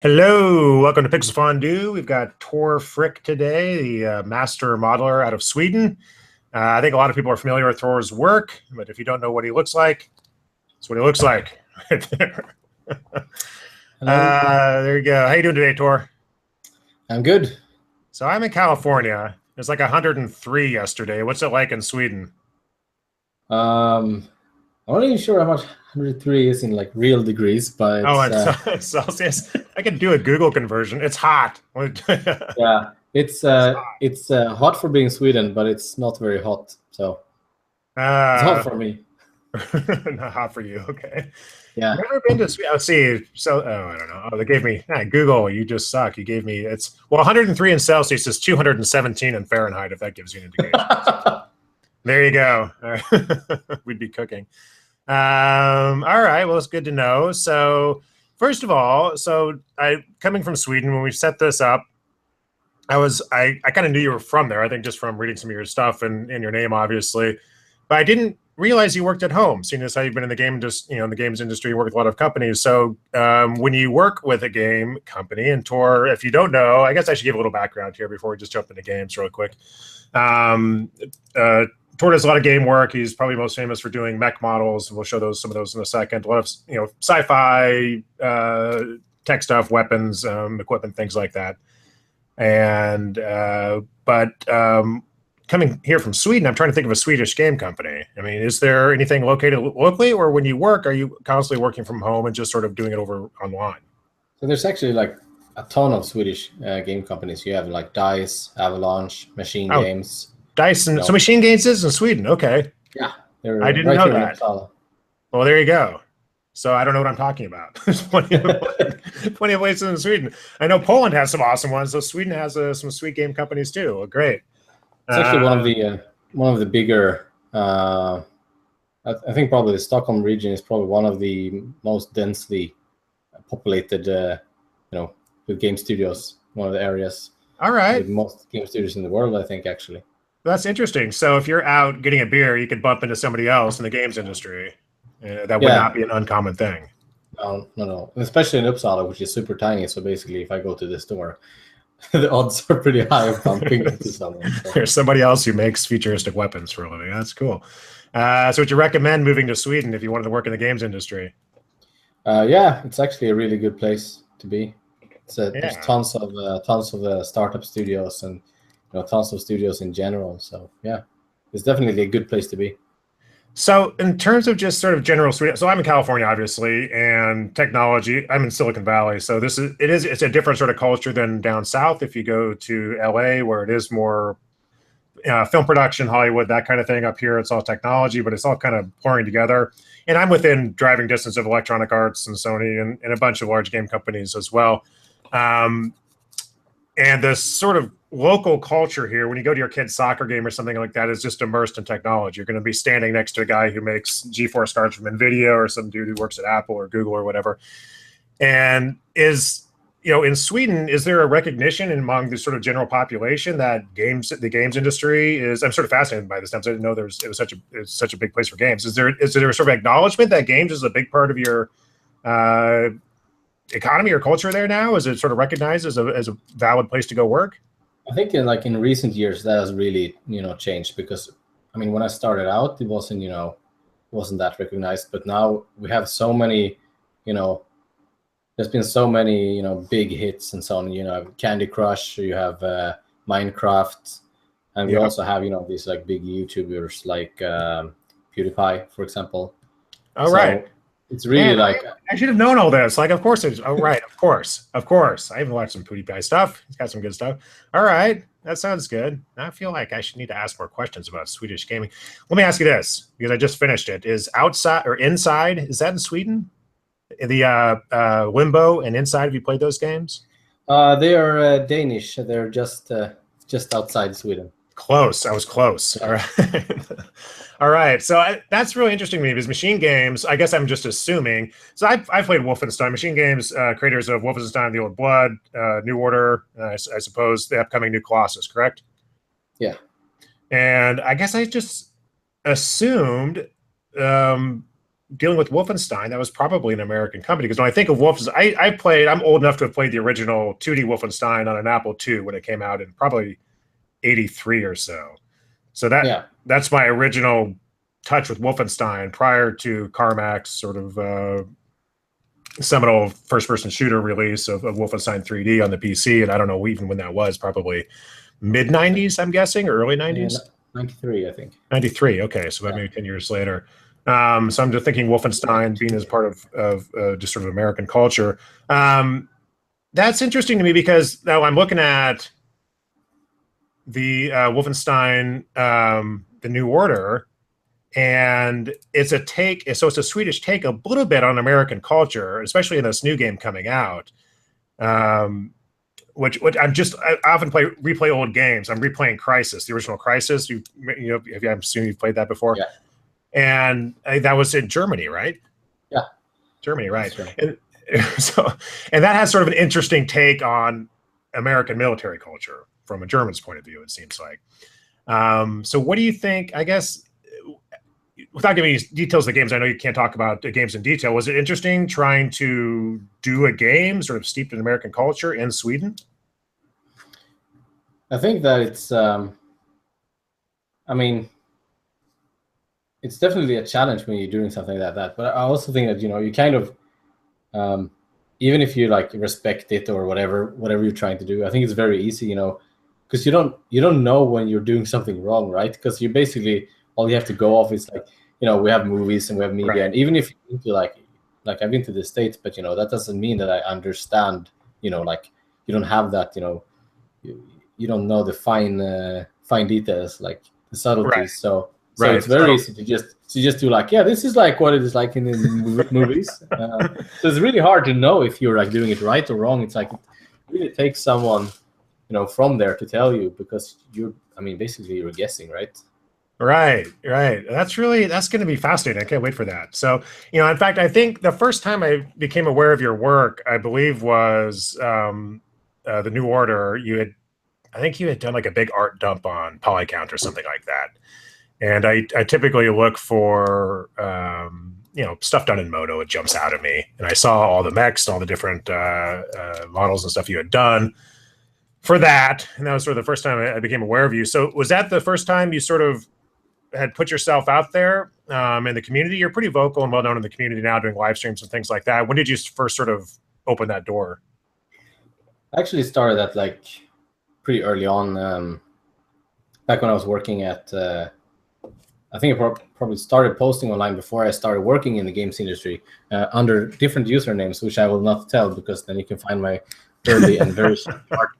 Hello, welcome to Pixel Fondue. We've got Tor Frick today, the master modeler out of Sweden. I think a lot of people are familiar with Tor's work, but if you don't know what he looks like, that's what he looks like right there. There you go. How you doing today, Tor? I'm good. So I'm in California. It's like 103 yesterday. What's it like in Sweden? I'm not even sure how much 103 is in like real degrees, but Oh, it's Celsius. I can do a Google conversion. It's hot. yeah, it's hot for being Sweden, but it's not very hot. So it's hot for me. Not hot for you. Okay. Yeah. Never been to Sweden. Let's see. So, I don't know. Oh, they gave me Google. You just suck. You gave me 103 in Celsius is 217 in Fahrenheit. If that gives you an indication. There you go. We'd be cooking. All right. Well, it's good to know. So, first of all, coming from Sweden, when we set this up, I kind of knew you were from there. I think just from reading some of your stuff and your name, obviously, but I didn't realize you worked at home. Seeing as how you've been in the game, in the games industry, you work with a lot of companies. So when you work with a game company, and Tor, if you don't know, I guess I should give a little background here before we just jump into games real quick. Tor does a lot of game work. He's probably most famous for doing mech models, and we'll show some of those in a second. A lot of sci-fi tech stuff, weapons, equipment, things like that. And coming here from Sweden, I'm trying to think of a Swedish game company. I mean, is there anything located locally, or when you work, are you constantly working from home and just sort of doing it over online? So there's actually like a ton of Swedish game companies. You have like Dice, Avalanche, Machine Games. Dice and so Machine Games is in Sweden. Okay. Yeah, I didn't know that. Well, there you go. So I don't know what I'm talking about. There's plenty of places in Sweden. I know Poland has some awesome ones. So Sweden has some sweet game companies too. Well, great. It's actually one of the bigger. I think probably the Stockholm region is probably one of the most densely populated, with game studios. One of the areas. All right. With most game studios in the world, I think, actually. That's interesting. So if you're out getting a beer, you could bump into somebody else in the games industry. That would not be an uncommon thing. No. And especially in Uppsala, which is super tiny. So basically, if I go to the store, the odds are pretty high of bumping into someone. So. There's somebody else who makes futuristic weapons for a living. That's cool. So would you recommend moving to Sweden if you wanted to work in the games industry? Yeah, it's actually a really good place to be. There's tons of startup studios and tons of studios in general. So yeah, it's definitely a good place to be. So in terms of just sort of general Sweden, so I'm in California, obviously, and technology, I'm in Silicon Valley. So it's a different sort of culture than down south. If you go to LA, where it is more film production, Hollywood, that kind of thing. Up here, it's all technology, but it's all kind of pouring together. And I'm within driving distance of Electronic Arts and Sony and a bunch of large game companies as well. And this sort of local culture here, when you go to your kid's soccer game or something like that, is just immersed in technology. You're going to be standing next to a guy who makes GeForce cards from NVIDIA or some dude who works at Apple or Google or whatever. And in Sweden, is there a recognition among the sort of general population that the games industry is? I'm sort of fascinated by this. I didn't know it was such a big place for games. Is there a sort of acknowledgement that games is a big part of your economy or culture there now? Is it sort of recognized as a valid place to go work? I think in recent years that has really changed, because I mean, when I started out, it wasn't that recognized, but now we have so many there's been so many big hits and so on. You have Candy Crush, you have Minecraft, and we also have these like big YouTubers like PewDiePie, for example. Right. It's really I should have known all this. Like, of course, right. Of course. I even watched some PewDiePie stuff. He's got some good stuff. All right, that sounds good. I feel like I should need to ask more questions about Swedish gaming. Let me ask you this, because I just finished it. Is outside or inside? Is that in Sweden? The Limbo and Inside. Have you played those games? They are Danish. They're just outside Sweden. Close. I was close. All right. All right. So that's really interesting to me, because Machine Games, I guess I'm just assuming. So I've played Wolfenstein. Machine Games, creators of Wolfenstein, The Old Blood, New Order, I suppose the upcoming new Colossus, correct? Yeah. And I guess I just assumed dealing with Wolfenstein, that was probably an American company. Because when I think of Wolfenstein, I'm old enough to have played the original 2D Wolfenstein on an Apple II when it came out in probably 83 or so. So that's my original touch with Wolfenstein prior to Carmack's sort of seminal first-person shooter release of Wolfenstein 3D on the PC. And I don't know even when that was, probably mid-90s, I'm guessing, or early 90s? 93, I think. 93, okay, so maybe 10 years later. So I'm just thinking Wolfenstein being as part of just sort of American culture. That's interesting to me because now I'm looking at the Wolfenstein, the New Order, and it's a Swedish take a little bit on American culture, especially in this new game coming out. Which I often replay old games. I'm replaying Crysis, the original Crysis. I'm assuming you've played that before. Yeah. And that was in Germany, right? Yeah. Germany, right. And that has sort of an interesting take on American military culture from a German's point of view, it seems like. So what do you think, I guess, without giving you details of the games, I know you can't talk about the games in detail. Was it interesting trying to do a game sort of steeped in American culture in Sweden? I think that it's, it's definitely a challenge when you're doing something like that. But I also think that, you kind of, even if you like respect it or whatever you're trying to do, I think it's very easy, because you don't know when you're doing something wrong, right? Because you basically, all you have to go off is like, we have movies and we have media, right. And even if you need to like I've been to the States, but that doesn't mean that I understand, like you don't have that, you don't know the fine details, like the subtleties. Right. So it's very easy to just do like, this is like what it is like in the movies. So it's really hard to know if you're like doing it right or wrong. It's like it really takes someone, from there to tell you, because basically you're guessing, right? Right. That's going to be fascinating. I can't wait for that. So, in fact, I think the first time I became aware of your work, I believe, was the New Order. I think you had done like a big art dump on Polycount or something like that. And I typically look for, stuff done in Modo. It jumps out at me. And I saw all the mechs, all the different models and stuff you had done for that. And that was sort of the first time I became aware of you. So was that the first time you sort of had put yourself out there in the community? You're pretty vocal and well known in the community now, doing live streams and things like that. When did you first sort of open that door? I actually started that like pretty early on, back when I was working at, I think I probably started posting online before I started working in the games industry under different usernames, which I will not tell because then you can find my early and very short part.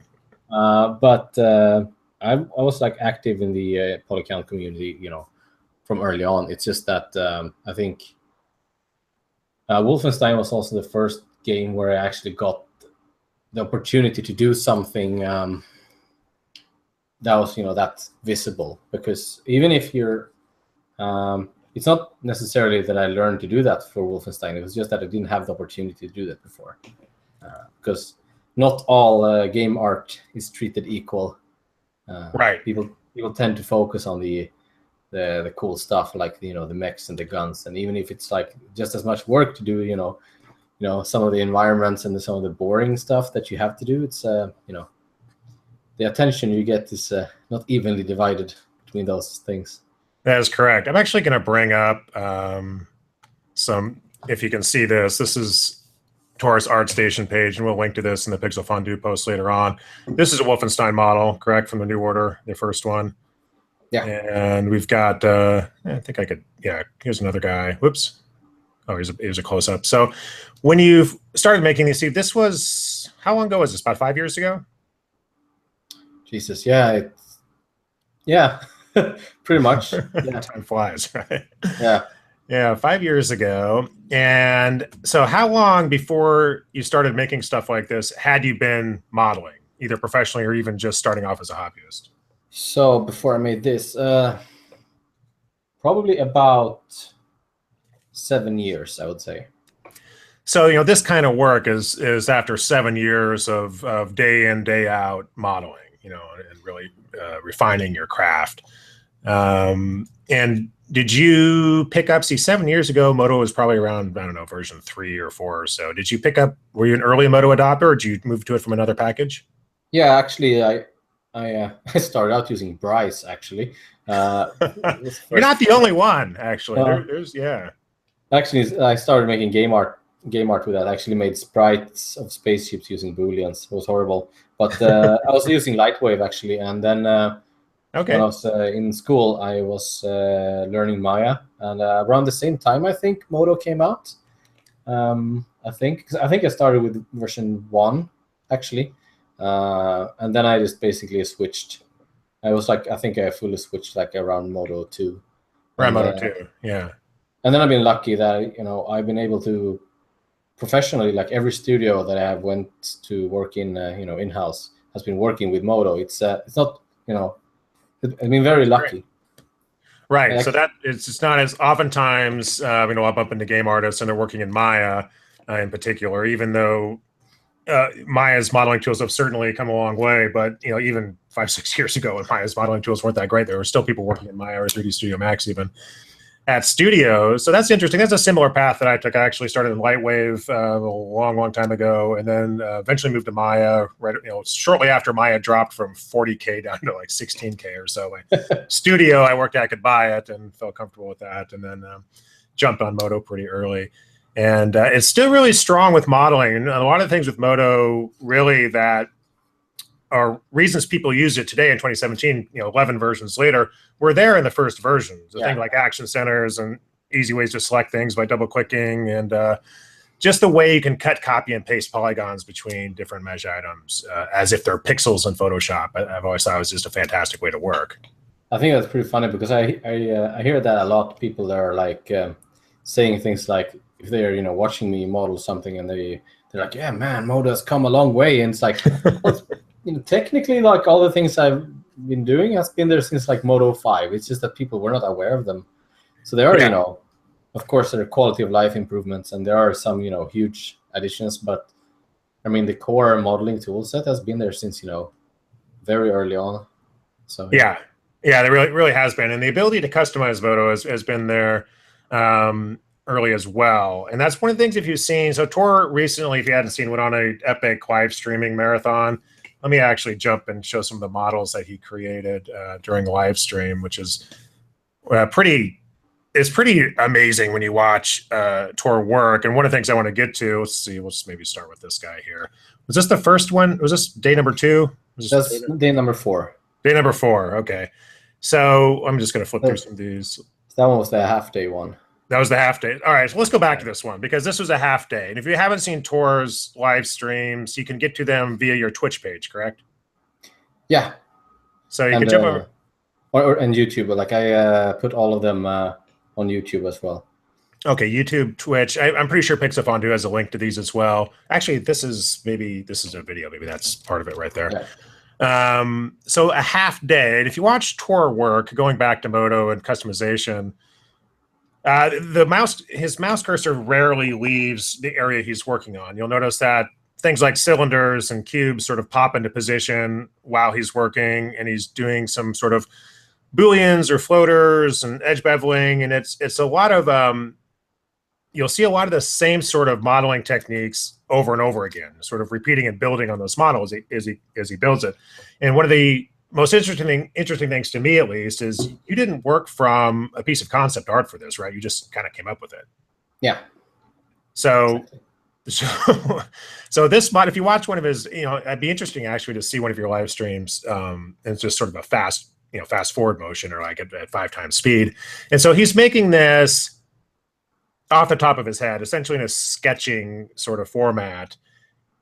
But I was like active in the Polycount community, from early on. It's just that I think Wolfenstein was also the first game where I actually got the opportunity to do something that was, that visible. Because even if you're, it's not necessarily that I learned to do that for Wolfenstein. It was just that I didn't have the opportunity to do that before. Because not all game art is treated equal. Right. People tend to focus on the cool stuff, like the mechs and the guns, and even if it's like just as much work to do, some of the environments and some of the boring stuff that you have to do, it's the attention you get is not evenly divided between those things. That is correct. I'm actually going to bring up some, if you can see this. This is Tor's Artstation page, and we'll link to this in the Pixel Fondue post later on. This is a Wolfenstein model, correct, from the New Order, the first one. Yeah. And we've got, I think I could, here's another guy. Whoops. Oh, here's a close-up. So when you started making these, this was, how long ago was this? About 5 years ago? Jesus, yeah. Pretty much. Yeah. Time flies, right? Yeah. Yeah, 5 years ago. And so how long before you started making stuff like this had you been modeling, either professionally or even just starting off as a hobbyist? So before I made this, probably about 7 years, I would say. So, this kind of work is after 7 years of day in, day out modeling, and really refining your craft. And Did you pick up, see, 7 years ago, Modo was probably around, I don't know, version 3 or 4 or so. Did you pick up, were you an early Modo adopter, or did you move to it from another package? Yeah, actually, I I started out using Bryce, actually. You're not the only one, actually. There's, yeah. Actually, I started making game art with that. I actually made sprites of spaceships using booleans. It was horrible, but I was using Lightwave actually, and then Okay. when I was in school, I was learning Maya, and around the same time, I think Modo came out. I think I started with version 1 actually, and then I just basically switched. I was like, I think I fully switched like around Modo 2. Around Modo 2, yeah. And then I've been lucky that I've been able to professionally, like every studio that I have went to work in, in-house has been working with Modo. It's not, I've been very lucky. Right. So that it's not as oftentimes, I'm up into game artists and they're working in Maya in particular, even though Maya's modeling tools have certainly come a long way. But, even 5-6 years ago when Maya's modeling tools weren't that great, there were still people working in Maya or 3D Studio Max even at studios. So that's interesting. That's a similar path that I took. I actually started in Lightwave a long time ago, and then eventually moved to Maya. Right, shortly after Maya dropped from 40K down to like 16K or so. Studio I worked at, I could buy it and felt comfortable with that, and then jumped on Modo pretty early. And it's still really strong with modeling. And a lot of things with Modo really that are reasons people use it today in 2017, 11 versions later, were there in the first versions. Things like action centers and easy ways to select things by double clicking, and just the way you can cut, copy, and paste polygons between different mesh items as if they're pixels in Photoshop. I've always thought it was just a fantastic way to work. I think that's pretty funny because I hear that a lot. People that are like saying things like, if they're watching me model something and they're like, yeah, man, Modo has come a long way, and it's like, technically, like all the things I've been doing has been there since like Modo 5. It's just that people were not aware of them. So there are, of course, there are quality of life improvements, and there are some, huge additions. But I mean, the core modeling tool set has been there since, very early on. So yeah, there really has been, and the ability to customize Modo has been there early as well. And that's one of the things, if you've seen, so Tor recently, if you hadn't seen, went on a epic live streaming marathon. Let me actually jump and show some of the models that he created during the live stream, which is pretty amazing when you watch Tor work. And one of the things I want to get to, let's see, we'll just maybe start with this guy here. Was this the first one? Was this day number 2? That's day number 4. Day number 4, okay. So I'm just going to flip through some of these. That one was the half-day one. That was the half day. All right, so let's go back to this one, because this was a half day. And if you haven't seen Tor's live streams, you can get to them via your Twitch page, correct? Yeah. So you can jump over. Or and YouTube, but like I put all of them on YouTube as well. Okay, YouTube, Twitch. I'm pretty sure Fondue has a link to these as well. Actually, this is a video. Maybe that's part of it right there. Yeah. So a half day. And if you watch Tor work, going back to Modo and customization, his mouse cursor rarely leaves the area he's working on. You'll notice that things like cylinders and cubes sort of pop into position while he's working, and he's doing some sort of booleans or floaters and edge beveling, and it's a lot of you'll see a lot of the same sort of modeling techniques over and over again, sort of repeating and building on those models as he builds it. And one of the most interesting things to me, at least, is you didn't work from a piece of concept art for this, right? You just kind of came up with it. Yeah. So this mod, if you watch one of his, it'd be interesting actually to see one of your live streams. And it's just sort of a fast forward motion, or like at 5 times speed. And so he's making this off the top of his head, essentially in a sketching sort of format.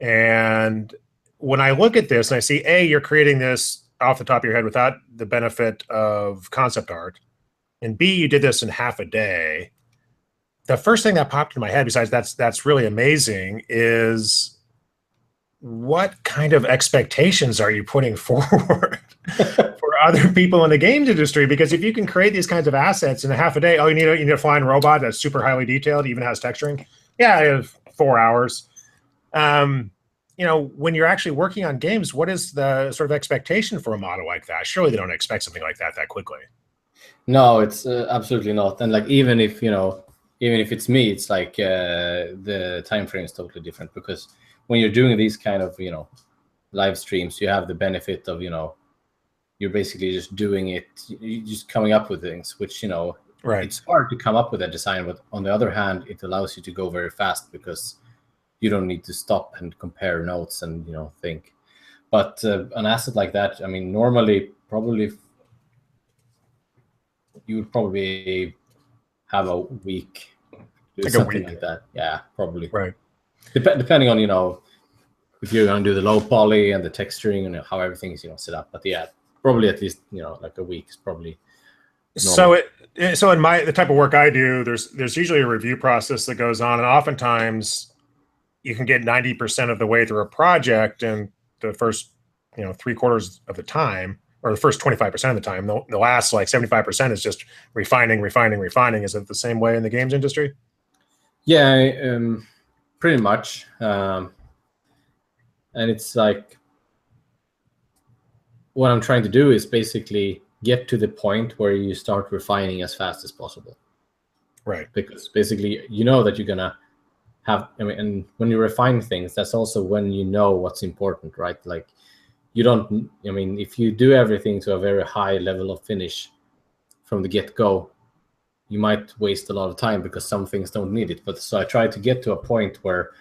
And when I look at this and I see, A, you're creating this off the top of your head without the benefit of concept art, and B, you did this in half a day, the first thing that popped in my head, besides that's really amazing, is what kind of expectations are you putting forward for other people in the games industry? Because if you can create these kinds of assets in a half a day, you need a flying robot that's super highly detailed, even has texturing. Yeah, I have 4 hours. When you're actually working on games, what is the sort of expectation for a model like that? Surely they don't expect something like that quickly. No, it's absolutely not. And like even if even if it's me, it's like the time frame is totally different, because when you're doing these kind of live streams, you have the benefit of you're basically just doing it, you're just coming up with things, which Right. it's hard to come up with a design, but on the other hand, it allows you to go very fast because you don't need to stop and compare notes and think. But an asset like that, I mean, normally probably you would probably have a week, Like something a week. like that. Yeah, probably. Right. Depending on if you're going to do the low poly and the texturing and how everything is set up. But yeah, probably at least like a week is probably normal. So in the type of work I do, there's usually a review process that goes on, and oftentimes you can get 90% of the way through a project in the first 3/4 of the time, or the first 25% of the time. The last like 75% is just refining. Is it the same way in the games industry? Yeah, pretty much. And it's like what I'm trying to do is basically get to the point where you start refining as fast as possible. Right. Because basically that you're gonna have, and when you refine things, that's also when what's important, right? Like you don't, if you do everything to a very high level of finish from the get-go, you might waste a lot of time because some things don't need it. But so I try to get to a point where,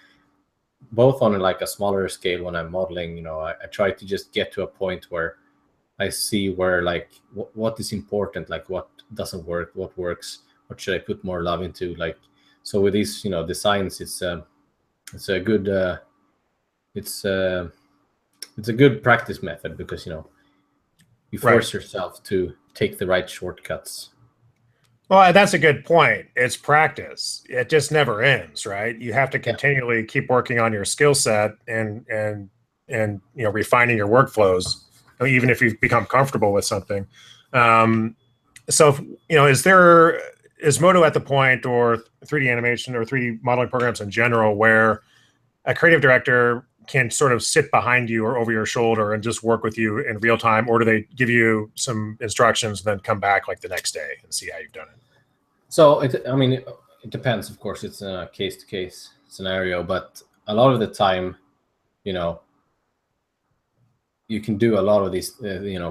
both on like a smaller scale when I'm modeling, I try to just get to a point where I see where like what is important, like what doesn't work, what works, what should I put more love into. Like, so with these designs, it's a good it's a good practice method, because you force yourself to take the right shortcuts. Well, that's a good point. It's practice. It just never ends, right? You have to continually keep working on your skill set and refining your workflows, even if you've become comfortable with something. So, is Modo at the point, or 3D animation or 3D modeling programs in general, where a creative director can sort of sit behind you or over your shoulder and just work with you in real time, or do they give you some instructions and then come back like the next day and see how you've done it? So it depends, of course. It's a case-to-case scenario, but a lot of the time, you can do a lot of these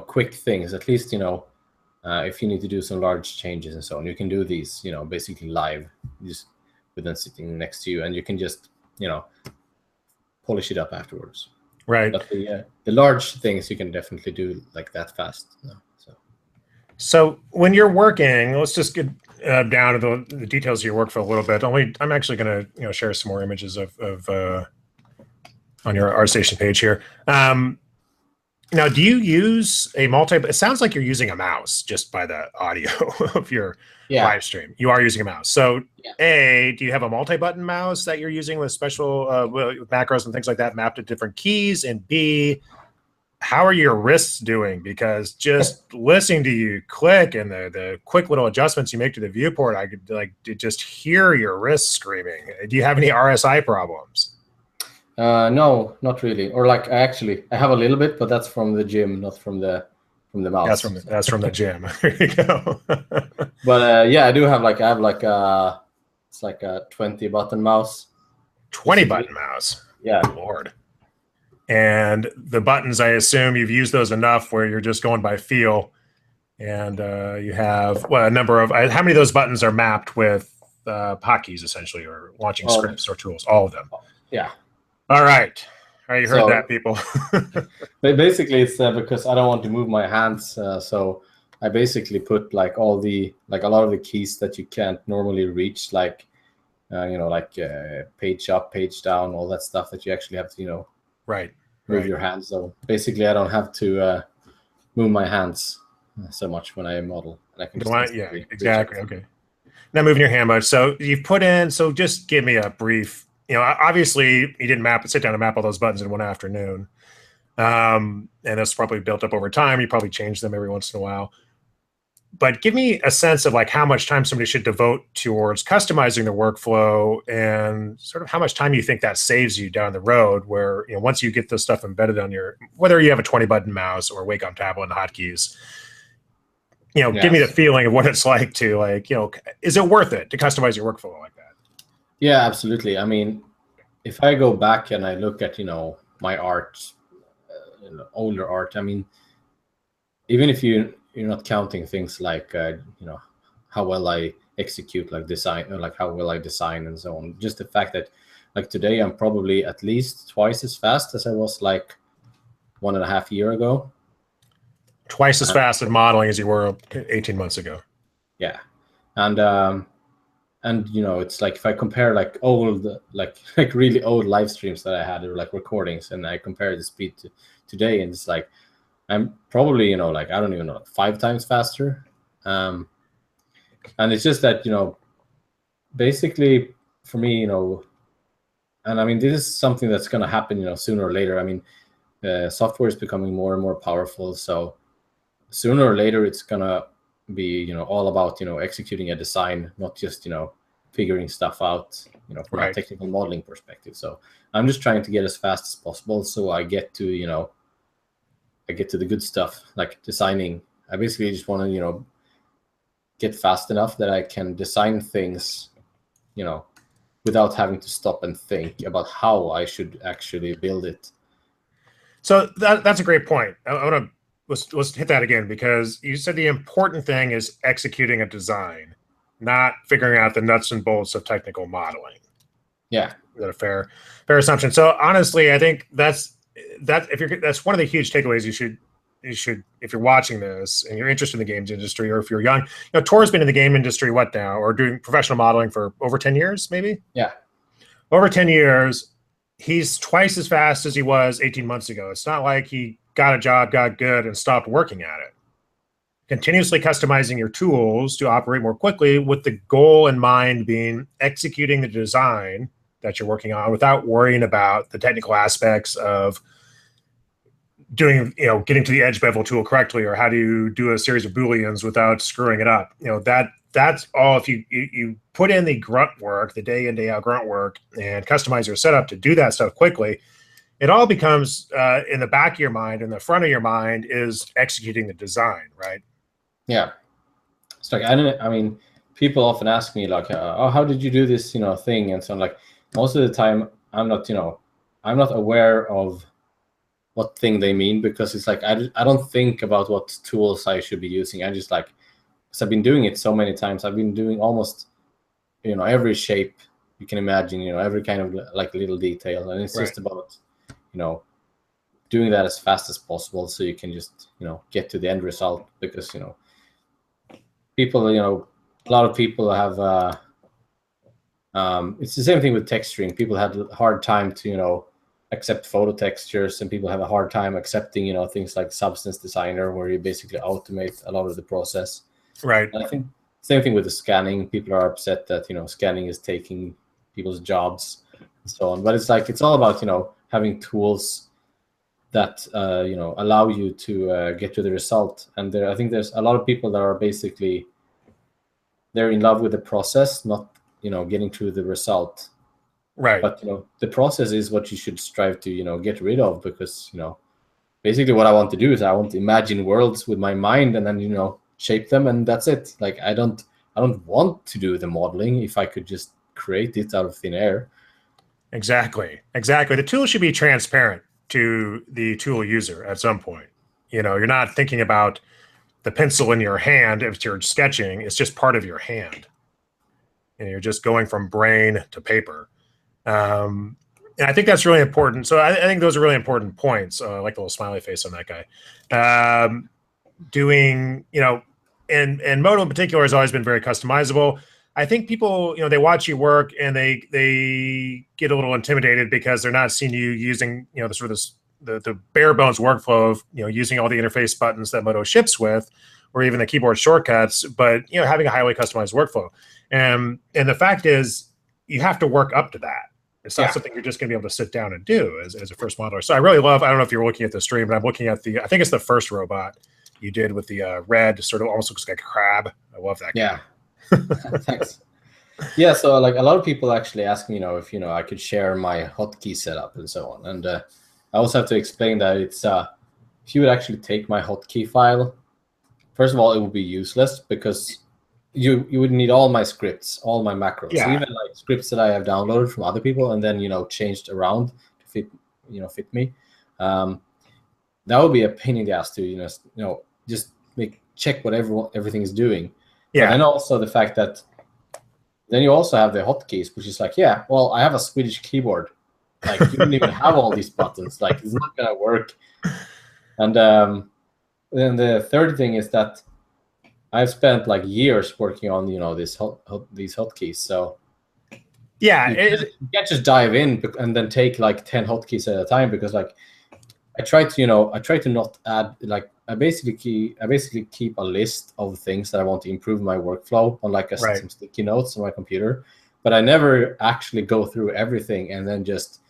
quick things. At least if you need to do some large changes and so on, you can do these basically live, just with them sitting next to you, and you can just polish it up afterwards. Right. But the large things you can definitely do like that fast. So when you're working, let's just get down to the details of your work for a little bit. I'm actually going to share some more images of on your Artstation page here. Now, do you use a it sounds like you're using a mouse just by the audio of your live stream. You are using a mouse. So A, do you have a multi-button mouse that you're using with special macros and things like that mapped to different keys? And B, how are your wrists doing? Because just listening to you click and the quick little adjustments you make to the viewport, I could just hear your wrists screaming. Do you have any RSI problems? No, not really. Or like I have a little bit, but that's from the gym, not from the mouse. That's from the gym. There you go. But I do have it's like a 20-button mouse. 20-button mouse. Yeah. Lord. And the buttons, I assume you've used those enough where you're just going by feel, and you have a number of. How many of those buttons are mapped with hotkeys, essentially, or launching scripts or tools? All of them. Yeah. All right. You heard that, people. Basically, it's because I don't want to move my hands, so I basically put a lot of the keys that you can't normally reach, like page up, page down, all that stuff that you actually have to move your hands. So basically, I don't have to move my hands so much when I model, and I can just exactly. Okay. Not moving your hand much. So you've put in. So just give me a brief. Obviously you didn't sit down and map all those buttons in one afternoon. And that's probably built up over time. You probably change them every once in a while. But give me a sense of like how much time somebody should devote towards customizing the workflow, and sort of how much time you think that saves you down the road, where once you get this stuff embedded on whether you have a 20-button mouse or Wacom tablet and hotkeys, give me the feeling of what it's like to is it worth it to customize your workflow like that? Yeah, absolutely. I mean, if I go back and I look at, my art, older art, I mean, even if you're not counting things like, how well I execute like design, or like how well I design and so on, just the fact that like today I'm probably at least twice as fast as I was like 1.5 years ago. Twice as fast at modeling as you were 18 months ago. Yeah. And it's like if I compare like old, like really old live streams that I had, or like recordings, and I compare the speed to today, and it's like I'm probably like I don't even know, 5 times faster. And it's just that basically for me, and I mean this is something that's going to happen sooner or later. I mean, software is becoming more and more powerful, so sooner or later it's gonna be all about executing a design, not just figuring stuff out from a technical modeling perspective. So I'm just trying to get as fast as possible, so I get to the good stuff like designing. I basically just want to get fast enough that I can design things without having to stop and think about how I should actually build it. So that's a great point. I want to let's hit that again, because you said the important thing is executing a design, not figuring out the nuts and bolts of technical modeling. Yeah. Is that a fair assumption? So honestly, I think that's one of the huge takeaways you should, if you're watching this and you're interested in the games industry, or if you're young, Tor's been in the game industry what now, or doing professional modeling for over 10 years, maybe? Yeah. Over 10 years, he's twice as fast as he was 18 months ago. It's not like he got a job, got good, and stopped working at it. Continuously customizing your tools to operate more quickly, with the goal in mind being executing the design that you're working on without worrying about the technical aspects of doing, getting to the edge bevel tool correctly, or how do you do a series of Booleans without screwing it up. That's all. If you put in the grunt work, the day in, day out grunt work, and customize your setup to do that stuff quickly, it all becomes in the back of your mind, in the front of your mind is executing the design, right? Yeah. It's like, I mean, people often ask me like, oh, how did you do this, thing? And so I'm like, most of the time I'm not aware of what thing they mean, because it's like, I don't think about what tools I should be using. I just like, because I've been doing it so many times. I've been doing almost, every shape you can imagine, every kind of like little detail. And it's just about, doing that as fast as possible, so you can just, get to the end result. Because, people, a lot of people have, it's the same thing with texturing. People had a hard time to, accept photo textures, and people have a hard time accepting, things like Substance Designer, where you basically automate a lot of the process. Right. And I think same thing with the scanning. People are upset that, scanning is taking people's jobs and so on. But it's like, it's all about, having tools that, allow you to get to the result. And I think there's a lot of people that are basically, they're in love with the process, not, getting to the result. Right. But, the process is what you should strive to, get rid of, because, basically what I want to do is I want to imagine worlds with my mind, and then, shape them, and that's it. Like, I don't want to do the modeling if I could just create it out of thin air. Exactly. The tool should be transparent to the tool user at some point. You're not thinking about the pencil in your hand if you're sketching. It's just part of your hand. And you're just going from brain to paper. And I think that's really important. So I think those are really important points. I like the little smiley face on that guy. Doing, and Modo in particular has always been very customizable. I think people, they watch you work and they get a little intimidated because they're not seeing you using, the sort of the bare bones workflow of, using all the interface buttons that Modo ships with, or even the keyboard shortcuts, but, having a highly customized workflow. And the fact is, you have to work up to that. It's not something you're just going to be able to sit down and do as a first modeler. So I really love, I don't know if you're looking at the stream, but I'm looking at I think it's the first robot you did with the red, sort of almost looks like a crab. I love that guy. Yeah. Thanks. Yeah, so like a lot of people actually ask me, if I could share my hotkey setup and so on. And I also have to explain that it's if you would actually take my hotkey file first of all, it would be useless because you would need all my scripts, all my macros, even like scripts that I have downloaded from other people and then changed around to fit me. That would be a pain in the ass to just check what everything is doing. Yeah. But then also the fact that then you also have the hotkeys, which is like, yeah, well, I have a Swedish keyboard. Like you don't even have all these buttons. Like it's not gonna work. And then the third thing is that I've spent like years working on these hotkeys. So yeah, you can't just dive in and then take like 10 hotkeys at a time, because like I try to not add, like I basically keep a list of things that I want to improve my workflow on, like some sticky notes on my computer, but I never actually go through everything and then just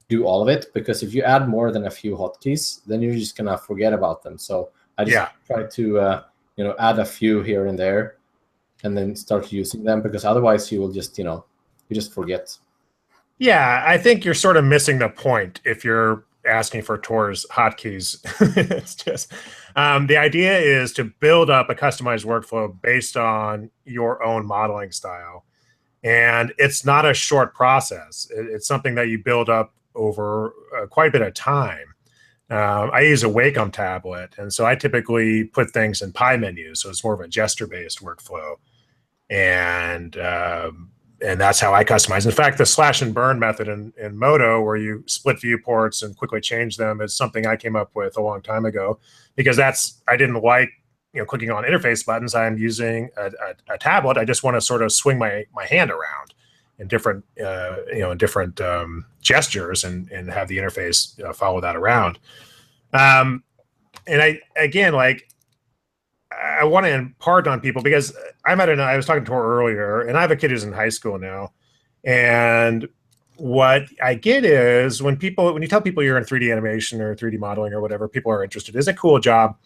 do all of it, because if you add more than a few hotkeys, then you're just gonna forget about them. So I just try to add a few here and there, and then start using them, because otherwise you will just you just forget. Yeah, I think you're sort of missing the point if you're asking for Tor's hotkeys. It's just the idea is to build up a customized workflow based on your own modeling style, and it's not a short process. It's something that you build up over quite a bit of time. I use a Wacom tablet, and so I typically put things in pie menus, so it's more of a gesture-based workflow, and that's how I customize. In fact, the slash and burn method in Modo, where you split viewports and quickly change them, is something I came up with a long time ago, because I didn't like clicking on interface buttons. I'm using a tablet. I just want to sort of swing my hand around in different gestures and have the interface follow that around. And I want to impart on people, because I was talking to her earlier, and I have a kid who's in high school now. And what I get is when you tell people you're in 3D animation or 3D modeling or whatever, people are interested. It's a cool job.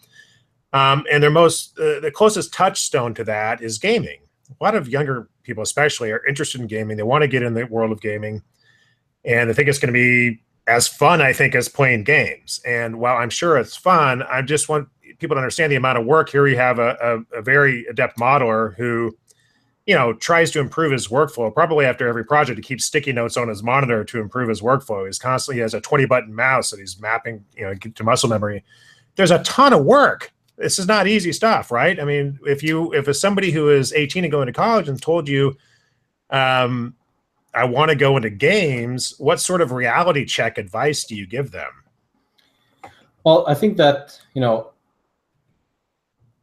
And the closest touchstone to that is gaming. A lot of younger people especially are interested in gaming. They want to get in the world of gaming, and they think it's going to be as fun, I think, as playing games. And while I'm sure it's fun, I just want people to understand the amount of work. Here we have a very adept modeler who, tries to improve his workflow. Probably after every project, he keeps sticky notes on his monitor to improve his workflow. He has a 20-button mouse that he's mapping, to muscle memory. There's a ton of work. This is not easy stuff, right? I mean, if it's somebody who is 18 and going to college and told you, I want to go into games, what sort of reality check advice do you give them? Well, I think that,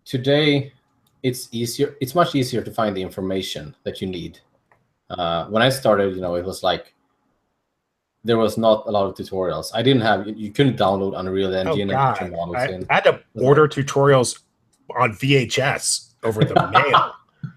today it's much easier to find the information that you need. When I started, it was like, there was not a lot of tutorials. You couldn't download Unreal Engine and put your models in. I had to order tutorials on VHS over the mail.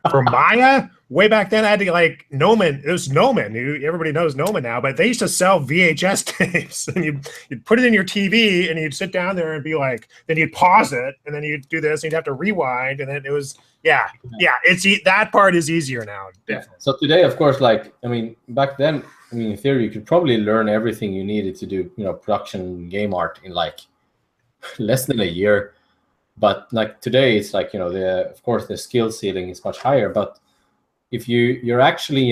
For Maya, way back then, I had to Gnomon. It was Gnomon. Everybody knows Gnomon now, but they used to sell VHS tapes, and you'd put it in your TV, and you'd sit down there and be like, then you'd pause it, and then you'd do this, and you'd have to rewind, and then it was, that part is easier now. Definitely. So today, of course, back then, in theory, you could probably learn everything you needed to do, production game art in like less than a year. But like today, it's like, of course, the skill ceiling is much higher. But if you're actually,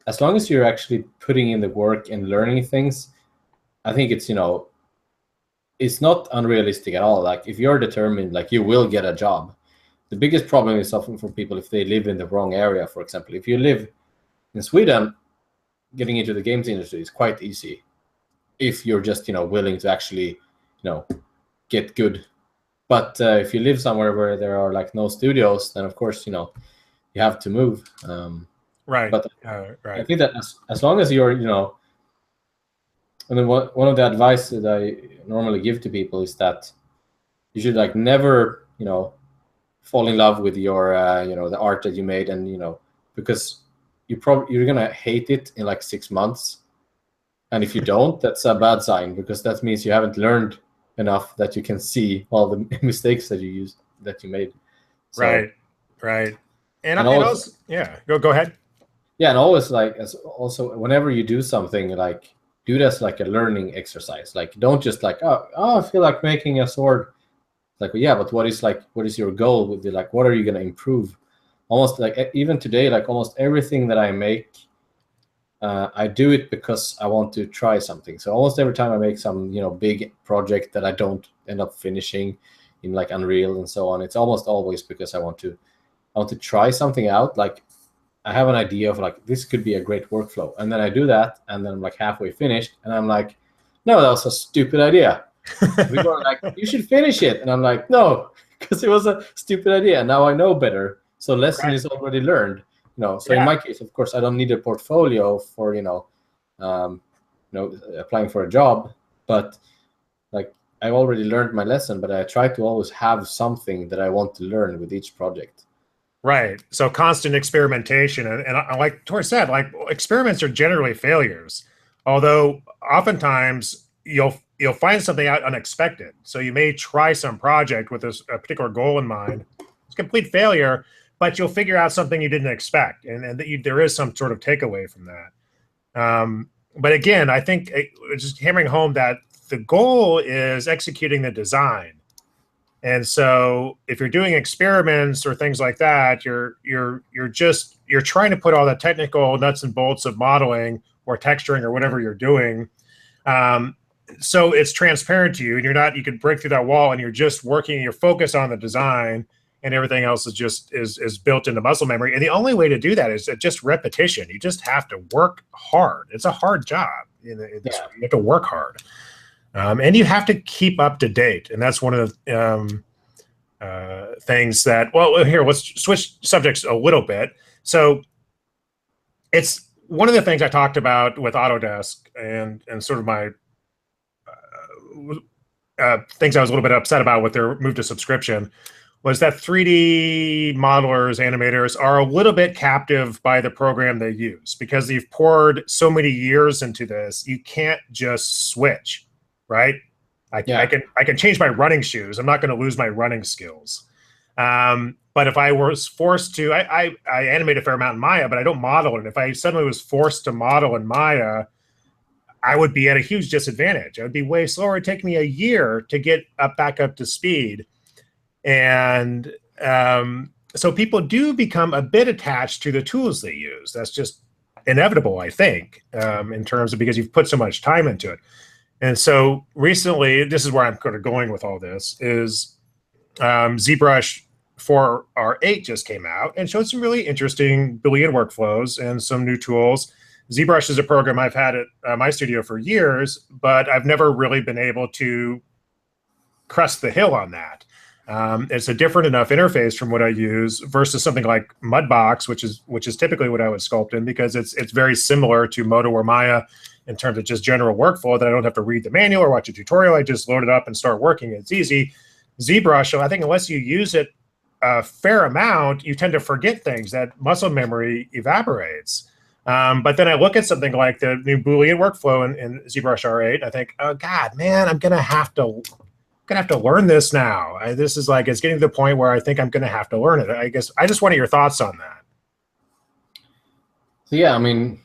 as long as you're actually putting in the work and learning things, I think it's, it's not unrealistic at all. Like if you're determined, like you will get a job. The biggest problem is often for people if they live in the wrong area. For example, if you live in Sweden, getting into the games industry is quite easy if you're just willing to actually get good. But if you live somewhere where there are like no studios, then of course you have to move. Right. But right. I think that as long as you're and then one of the advice that I normally give to people is that you should like never fall in love with your the art that you made, and because you're gonna hate it in like 6 months, and if you don't, that's a bad sign, because that means you haven't learned enough that you can see all the mistakes that you made. So, right. And also, go ahead. Yeah, and always also whenever you do something, like do it as like a learning exercise. Like don't just like I feel like making a sword. Like, yeah, but what is your goal with it? Like, what are you going to improve? Almost like even today, like almost everything that I make, I do it because I want to try something. So almost every time I make some, big project that I don't end up finishing in like Unreal and so on, it's almost always because I want to try something out. Like I have an idea of like, this could be a great workflow. And then I do that. And then I'm like halfway finished. And I'm like, no, that was a stupid idea. People are like, you should finish it. And I'm like, no, because it was a stupid idea. Now I know better. So lesson is already learned. So in my case, of course, I don't need a portfolio for, applying for a job. But like I've already learned my lesson, but I try to always have something that I want to learn with each project. Right. So constant experimentation. And like Tor said, like experiments are generally failures, although oftentimes you'll find something out unexpected. So you may try some project with a particular goal in mind. It's a complete failure, but you'll figure out something you didn't expect. And there is some sort of takeaway from that. But again, I think just hammering home that the goal is executing the design. And so if you're doing experiments or things like that, you're trying to put all the technical nuts and bolts of modeling or texturing or whatever you're doing. So it's transparent to you, and you can break through that wall, and you're just working, you're focused on the design, and everything else is built into muscle memory. And the only way to do that is just repetition. You just have to work hard. It's a hard job. You have to work hard. And you have to keep up to date. And that's one of the things that, well, here, let's switch subjects a little bit. So it's one of the things I talked about with Autodesk and sort of my things I was a little bit upset about with their move to subscription was that 3D modelers, animators are a little bit captive by the program they use because they've poured so many years into this. You can't just switch. Right, I can change my running shoes. I'm not going to lose my running skills. But if I was forced to, I animate a fair amount in Maya, but I don't model it. If I suddenly was forced to model in Maya, I would be at a huge disadvantage. I would be way slower. It'd take me a year to get back up to speed. And so people do become a bit attached to the tools they use. That's just inevitable, I think, in terms of because you've put so much time into it. And so recently, this is where I'm kind of going with all this, is ZBrush 4R8 just came out and showed some really interesting Boolean workflows and some new tools. ZBrush is a program I've had at my studio for years, but I've never really been able to crest the hill on that. It's a different enough interface from what I use versus something like Mudbox, which is typically what I would sculpt in, because it's very similar to Modo or Maya in terms of just general workflow that I don't have to read the manual or watch a tutorial. I just load it up and start working. It's easy. ZBrush, so I think unless you use it a fair amount, you tend to forget things. That muscle memory evaporates. But then I look at something like the new Boolean workflow in ZBrush R8. I think, oh God, man, I'm gonna have to learn this now. This is like, it's getting to the point where I think I'm gonna have to learn it. I guess I just wanted your thoughts on that. So yeah, I mean,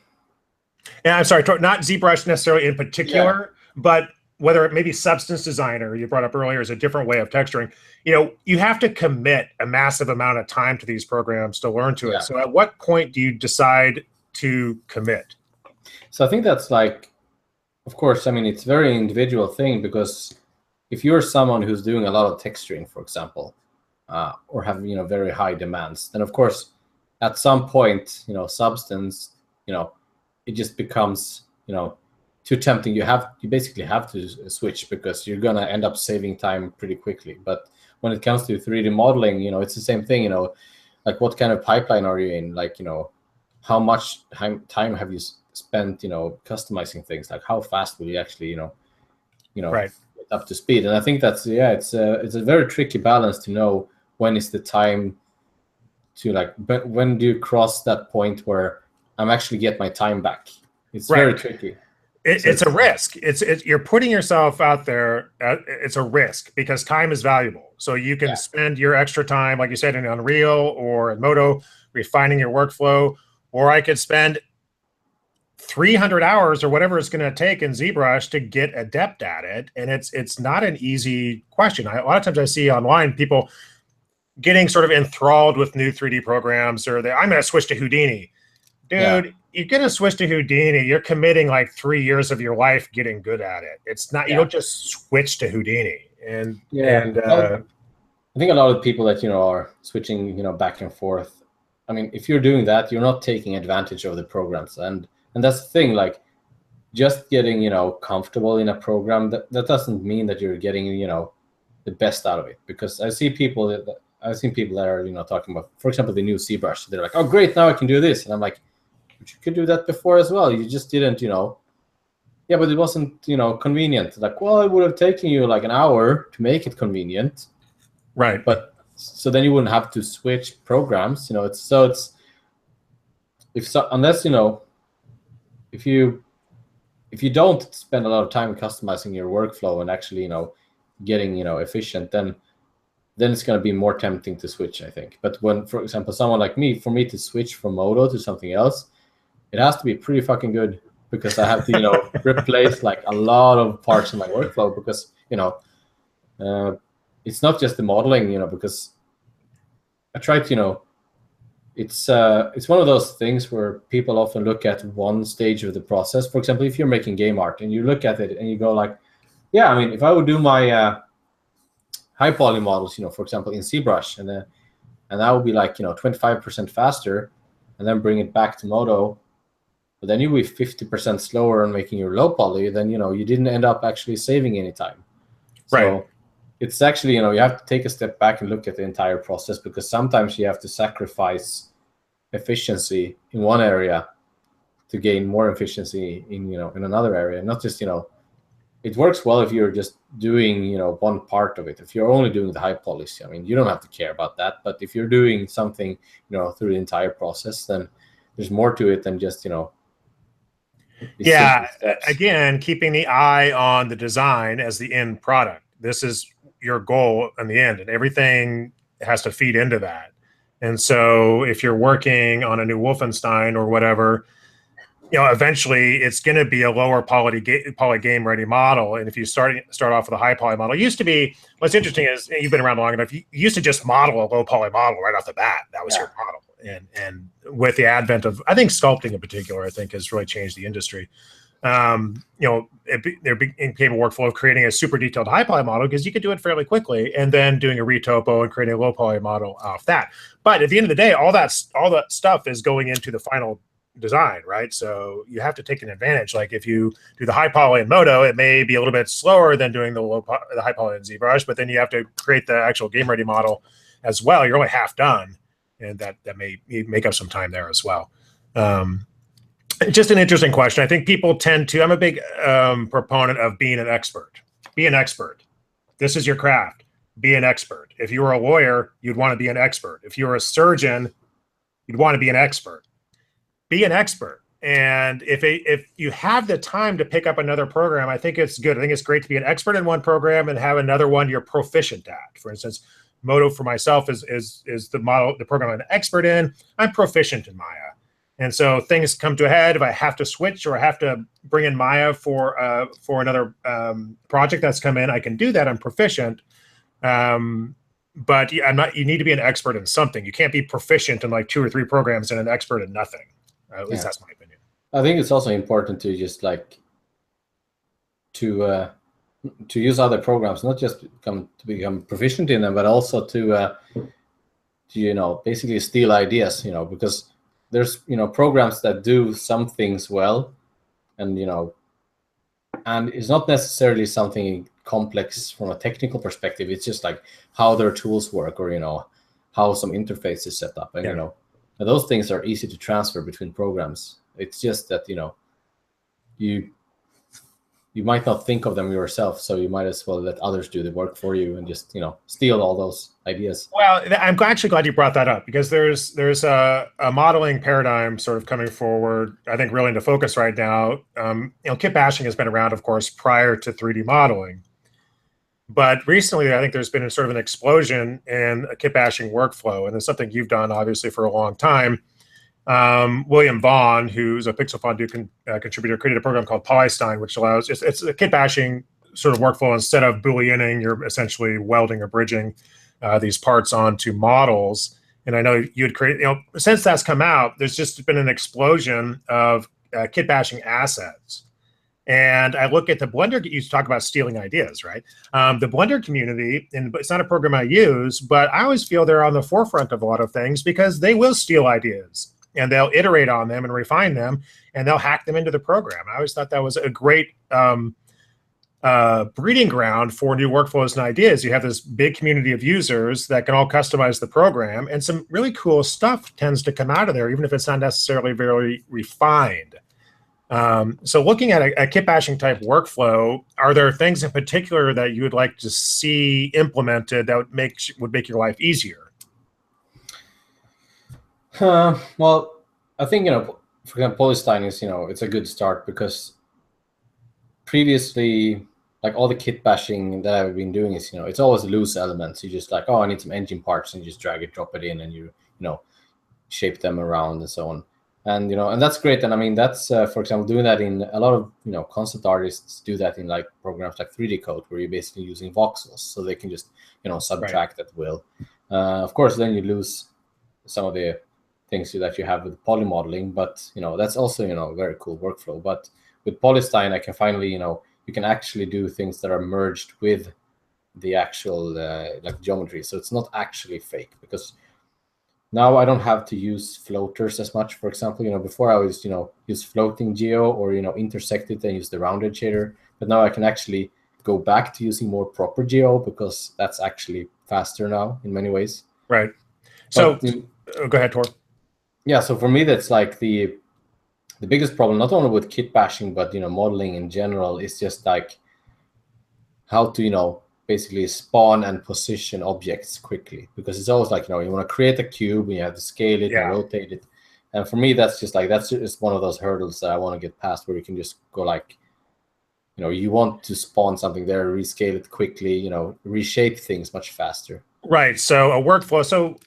and I'm sorry, not ZBrush necessarily in particular, but whether it may be Substance Designer you brought up earlier is a different way of texturing. You have to commit a massive amount of time to these programs to learn to it. So at what point do you decide to commit? So I think that's like, of course, I mean, it's a very individual thing, because if you're someone who's doing a lot of texturing, for example, or have very high demands, then of course at some point Substance it just becomes too tempting. You basically have to switch, because you're gonna end up saving time pretty quickly. But when it comes to 3D modeling, it's the same thing. Like what kind of pipeline are you in? Like how much time have you spent customizing things? Like how fast will you actually right, get up to speed? And I think that's it's a very tricky balance to know when is the time to but when do you cross that point where I'm actually get my time back? It's very tricky. It's a risk. You're putting yourself out there. It's a risk because time is valuable. So you can spend your extra time, like you said, in Unreal or in Modo, refining your workflow, or I could spend 300 hours or whatever it's going to take in ZBrush to get adept at it. And it's not an easy question. A lot of times I see online people getting sort of enthralled with new 3D programs, or I'm going to switch to Houdini. Dude, you're going to switch to Houdini. You're committing like 3 years of your life getting good at it. It's not, you don't just switch to Houdini. And I think a lot of people that, are switching, back and forth. I mean, if you're doing that, you're not taking advantage of the programs. And that's the thing, like just getting, comfortable in a program, that doesn't mean that you're getting, the best out of it. Because I've seen people that are, talking about, for example, the new ZBrush. They're like, oh, great, now I can do this. And I'm like, but you could do that before as well. You just didn't, yeah, but it wasn't, convenient. Like, well, it would have taken you like an hour to make it convenient. Right. But so then you wouldn't have to unless, if you don't spend a lot of time customizing your workflow and actually, getting, efficient, then it's going to be more tempting to switch, I think. But when, for example, someone like me, for me to switch from Modo to something else, it has to be pretty fucking good, because I have to, replace like a lot of parts of my workflow, because, it's not just the modeling, because I try to, it's one of those things where people often look at one stage of the process. For example, if you're making game art and you look at it and you go like, yeah, I mean, if I would do my high poly models, for example, in ZBrush, and that would be like, 25% faster, and then bring it back to Modo, but then you'll be 50% slower on making your low poly, then, you didn't end up actually saving any time. So it's actually, you have to take a step back and look at the entire process, because sometimes you have to sacrifice efficiency in one area to gain more efficiency in, in another area. Not just, it works well if you're just doing, one part of it. If you're only doing the high polish, I mean, you don't have to care about that. But if you're doing something, through the entire process, then there's more to it than just, yeah. Again, keeping the eye on the design as the end product. This is your goal in the end, and everything has to feed into that. And so if you're working on a new Wolfenstein or whatever, eventually it's going to be a lower poly game ready model. And if you start off with a high poly model, it used to be, what's interesting is, you've been around long enough, you used to just model a low poly model right off the bat. That was your model. And with the advent of, I think sculpting in particular, I think has really changed the industry. There became a workflow of creating a super detailed high poly model, because you could do it fairly quickly, and then doing a retopo and creating a low poly model off that. But at the end of the day, all that stuff is going into the final design, right? So you have to take an advantage. Like if you do the high poly in Modo, it may be a little bit slower than doing the high poly in ZBrush, but then you have to create the actual game ready model as well. You're only half done, and that may make up some time there as well. Just an interesting question. I think people tend to, I'm a big proponent of being an expert. Be an expert. This is your craft. Be an expert. If you were a lawyer, you'd want to be an expert. If you were a surgeon, you'd want to be an expert. Be an expert. And if you have the time to pick up another program, I think it's good. I think it's great to be an expert in one program and have another one you're proficient at. For instance, Modo for myself is the program I'm an expert in. I'm proficient in Maya. And so things come to a head. If I have to switch or I have to bring in Maya for another project that's come in, I can do that. I'm proficient. But I'm not. You need to be an expert in something. You can't be proficient in like 2 or 3 programs and an expert in nothing. At least that's my opinion. I think it's also important to just like to use other programs, not just to become proficient in them, but also to basically steal ideas. Because there's programs that do some things well, and and it's not necessarily something complex from a technical perspective. It's just like how their tools work, or how some interface is set up, and and those things are easy to transfer between programs. It's just that you might not think of them yourself, so you might as well let others do the work for you and just steal all those ideas. Well, I'm actually glad you brought that up, because there's a modeling paradigm sort of coming forward, I think, really into focus right now. Kit bashing has been around, of course, prior to 3D modeling, but recently I think there's been sort of an explosion in a kit bashing workflow, and it's something you've done obviously for a long time. William Vaughn, who's a Pixel Fondue contributor, created a program called Polystyrene, which allows it's a kit bashing sort of workflow. Instead of booleaning, you're essentially welding or bridging these parts onto models. And I know you had created, since that's come out, there's just been an explosion of kit bashing assets. And I look at the Blender, you talk about stealing ideas, right? The Blender community, and it's not a program I use, but I always feel they're on the forefront of a lot of things because they will steal ideas and they'll iterate on them and refine them and they'll hack them into the program. I always thought that was a great breeding ground for new workflows and ideas. You have this big community of users that can all customize the program, and some really cool stuff tends to come out of there, even if it's not necessarily very refined. So looking at a kit bashing type workflow, are there things in particular that you would like to see implemented that would make your life easier? Well, I think, for example, polystyrene is, it's a good start because previously, like all the kit bashing that I've been doing is, it's always loose elements. You just like, oh, I need some engine parts, and you just drag it, drop it in, and you shape them around and so on. And and that's great. And I mean, that's for example, doing that in a lot of concept artists do that in like programs like 3D Code, where you're basically using voxels, so they can just subtract at will. Of course, then you lose some of the things that you have with poly modeling, but that's also a very cool workflow. But with polystyrene, I can finally you can actually do things that are merged with the actual like geometry, so it's not actually fake, because now I don't have to use floaters as much. For example, before I was, use floating geo or, intersect it and use the rounded shader. But now I can actually go back to using more proper geo because that's actually faster now in many ways. Right. So go ahead, Tor. Yeah. So for me, that's like the biggest problem, not only with kit bashing, but, modeling in general, is just like how to, basically spawn and position objects quickly, because it's always like, you want to create a cube and you have to scale it and rotate it. And for me, that's just one of those hurdles that I want to get past, where you can just go like, you want to spawn something there, rescale it quickly, reshape things much faster. Right. So a workflow. So,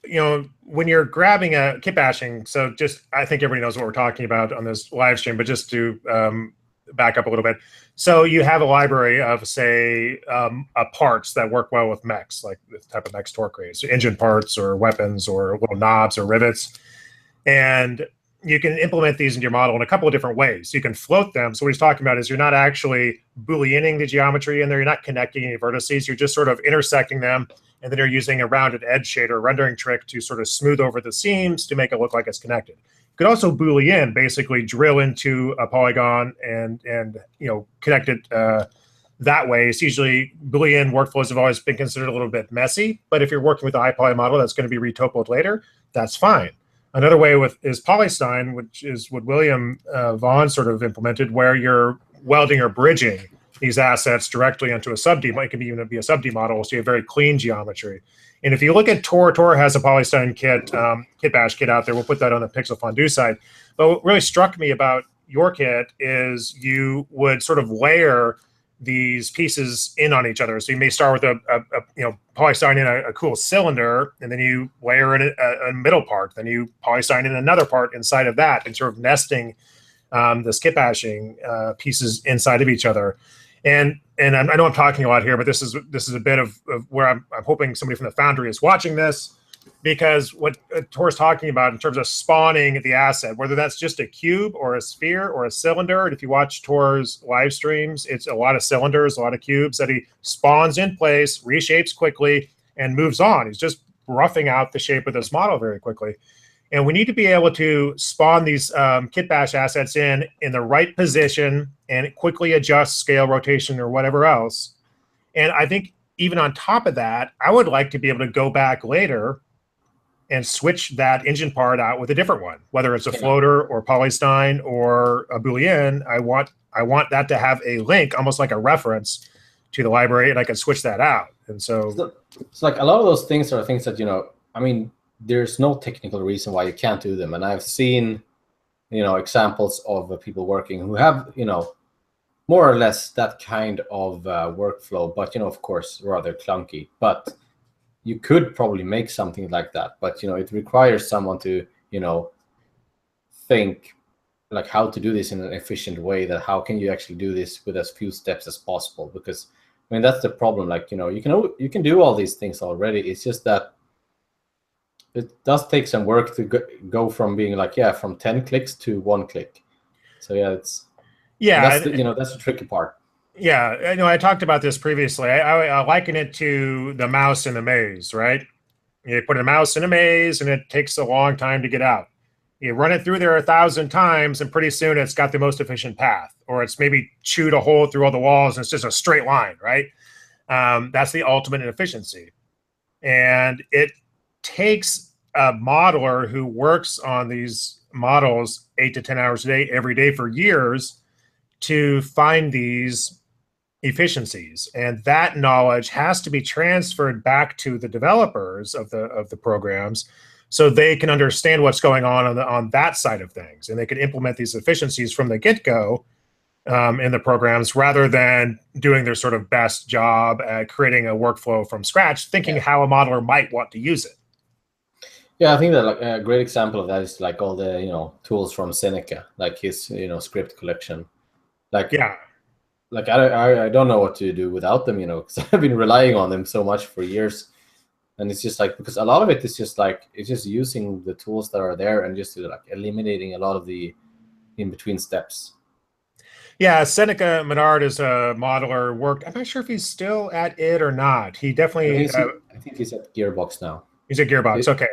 when you're grabbing a kit bashing, so just, I think everybody knows what we're talking about on this live stream, but just to back up a little bit. So you have a library of, say, parts that work well with mechs, like the type of mechs Tor creates, so engine parts or weapons or little knobs or rivets. And you can implement these into your model in a couple of different ways. You can float them. So what he's talking about is you're not actually Booleaning the geometry in there. You're not connecting any vertices. You're just sort of intersecting them. And then you're using a rounded edge shader rendering trick to sort of smooth over the seams to make it look like it's connected. You could also Boolean, basically drill into a polygon and connect it that way. It's usually Boolean workflows have always been considered a little bit messy, but if you're working with a high poly model that's going to be retopoed later, that's fine. Another way is polystyrene, which is what William Vaughn sort of implemented, where you're welding or bridging these assets directly onto a sub-D. It can even be a sub-D model, so you have very clean geometry. And if you look at Tor has a polystyrene kit bash kit out there. We'll put that on the Pixel Fondue side. But what really struck me about your kit is you would sort of layer these pieces in on each other. So you may start with a polystyrene in a cool cylinder, and then you layer in a middle part. Then you polystyrene in another part inside of that, and sort of nesting the kit bashing pieces inside of each other. And I know I'm talking a lot here, but this is a bit of where I'm hoping somebody from the Foundry is watching this, because what Tor's talking about in terms of spawning the asset, whether that's just a cube or a sphere or a cylinder. And if you watch Tor's live streams, it's a lot of cylinders, a lot of cubes that he spawns in place, reshapes quickly, and moves on. He's just roughing out the shape of this model very quickly. And we need to be able to spawn these kit bash assets in the right position and quickly adjust scale, rotation, or whatever else. And I think even on top of that, I would like to be able to go back later and switch that engine part out with a different one, whether it's a floater or polystyrene or a Boolean. I want that to have a link, almost like a reference to the library, and I can switch that out. And so it's like a lot of those things are things that, I mean, there's no technical reason why you can't do them. And I've seen, examples of people working who have, more or less that kind of workflow, but, of course, rather clunky. But you could probably make something like that. But, it requires someone to, think like how to do this in an efficient way, that how can you actually do this with as few steps as possible, because I mean that's the problem. Like, you know, you can do all these things already. It's just that it does take some work to go from being like, yeah, from 10 clicks to 1 click. So yeah, that's the, you know, that's the tricky part. Yeah, I know I talked about this previously. I liken it to the mouse in the maze, right? You put a mouse in a maze and it takes a long time to get out. You run it through there 1,000 times and pretty soon it's got the most efficient path, or it's maybe chewed a hole through all the walls and it's just a straight line, right? That's the ultimate inefficiency. And it takes a modeler who works on these models 8 to 10 hours a day, every day for years to find these efficiencies, and that knowledge has to be transferred back to the developers of the programs, so they can understand what's going on that side of things, and they can implement these efficiencies from the get-go in the programs, rather than doing their sort of best job at creating a workflow from scratch, thinking how a modeler might want to use it. Yeah, I think that like a great example of that is like all the, you know, tools from Seneca, like his, you know, script collection. Like, yeah. Like I don't know what to do without them, you know, because I've been relying on them so much for years, and it's just like, because a lot of it is just like, it's just using the tools that are there and just like eliminating a lot of the in between steps. Yeah, Seneca Menard is a modeler. I'm not sure if he's still at it or not. He definitely. I think he's at Gearbox now. He's at Gearbox. Okay.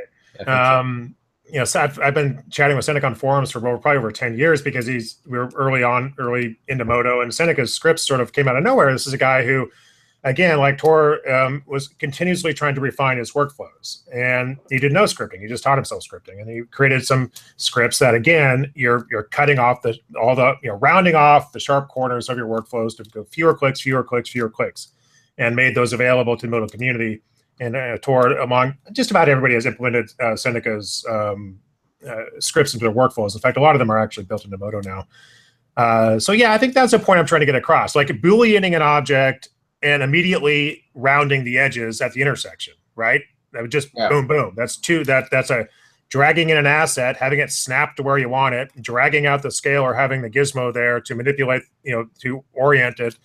So. You know, so I've been chatting with Seneca on forums for probably over 10 years, because we were early into Modo, and Seneca's scripts sort of came out of nowhere. This is a guy who, again, like Tor, was continuously trying to refine his workflows, and he did no scripting. He just taught himself scripting, and he created some scripts that, again, you're cutting off rounding off the sharp corners of your workflows to go fewer clicks, and made those available to the Modo community. And Tor, among just about everybody, has implemented Seneca's scripts into their workflows. In fact, a lot of them are actually built into Modo now. So yeah, I think that's the point I'm trying to get across. Like Booleaning an object and immediately rounding the edges at the intersection, right? That would just boom, boom. That's that's a dragging in an asset, having it snap to where you want it, dragging out the scale or having the gizmo there to manipulate, you know, to orient it,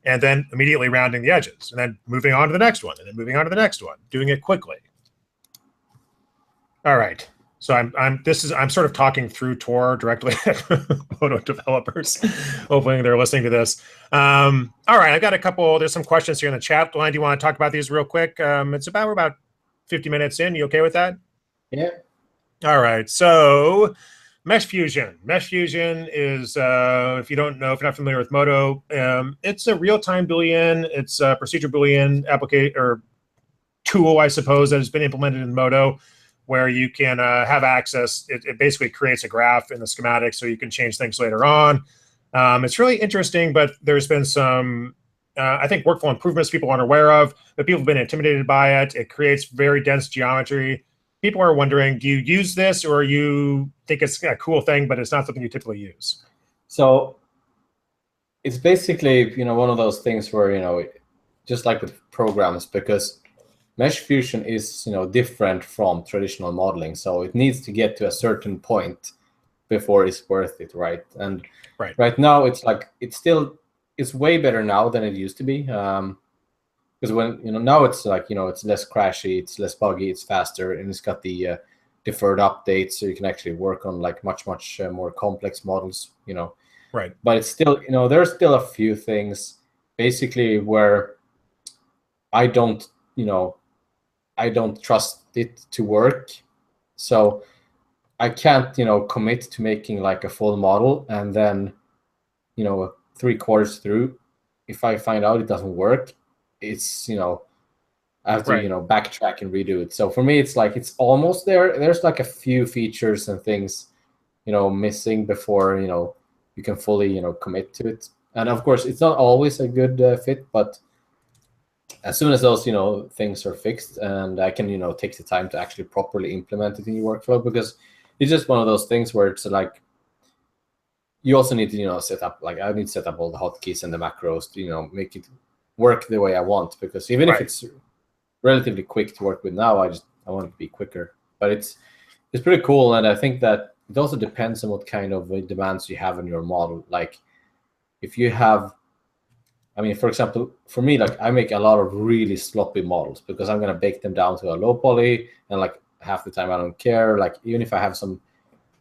and then immediately rounding the edges, and then moving on to the next one, and then moving on to the next one, doing it quickly. All right. So I'm sort of talking through Tor directly at Modo developers. Hopefully they're listening to this. All right, I got there's some questions here in the chat line. Do you want to talk about these real quick? We're about 50 minutes in. You okay with that? Yeah. All right. So Mesh Fusion. Mesh Fusion is, if you're not familiar with Modo, it's a real-time Boolean. It's a procedure Boolean application or tool, I suppose, that has been implemented in Modo, where you can have access. It basically creates a graph in the schematic, so you can change things later on. It's really interesting, but there's been some, I think, workflow improvements people aren't aware of, but people have been intimidated by it. It creates very dense geometry. People are wondering, do you use this, or you think it's a cool thing, but it's not something you typically use? So it's basically, you know, one of those things where, you know, just like with programs, because Mesh Fusion is, you know, different from traditional modeling. So it needs to get to a certain point before it's worth it, right? And right now it's like, it's way better now than it used to be. Because when, you know, now it's like, you know, it's less crashy, it's less buggy, it's faster, and it's got the deferred updates, so you can actually work on like much more complex models, you know. Right. But it's still, you know, there's still a few things basically where I don't trust it to work. So I can't, you know, commit to making like a full model, and then, you know, 3/4 through, if I find out it doesn't work, it's, you know, I have to, you know, backtrack and redo it. So for me, it's like, it's almost there. There's like a few features and things, you know, missing before, you know, you can fully, you know, commit to it. And of course, it's not always a good fit, but as soon as those, you know, things are fixed, and I can, you know, take the time to actually properly implement it in your workflow, because it's just one of those things where it's like, you also need to, you know, set up, like I need to set up all the hotkeys and the macros to, you know, make it work the way I want, because even if it's relatively quick to work with now, I want it to be quicker. But it's pretty cool, and I think that it also depends on what kind of demands you have on your model. Like if you have, I mean, for example, for me, like I make a lot of really sloppy models because I'm gonna bake them down to a low poly, and like half the time I don't care. Like even if I have some,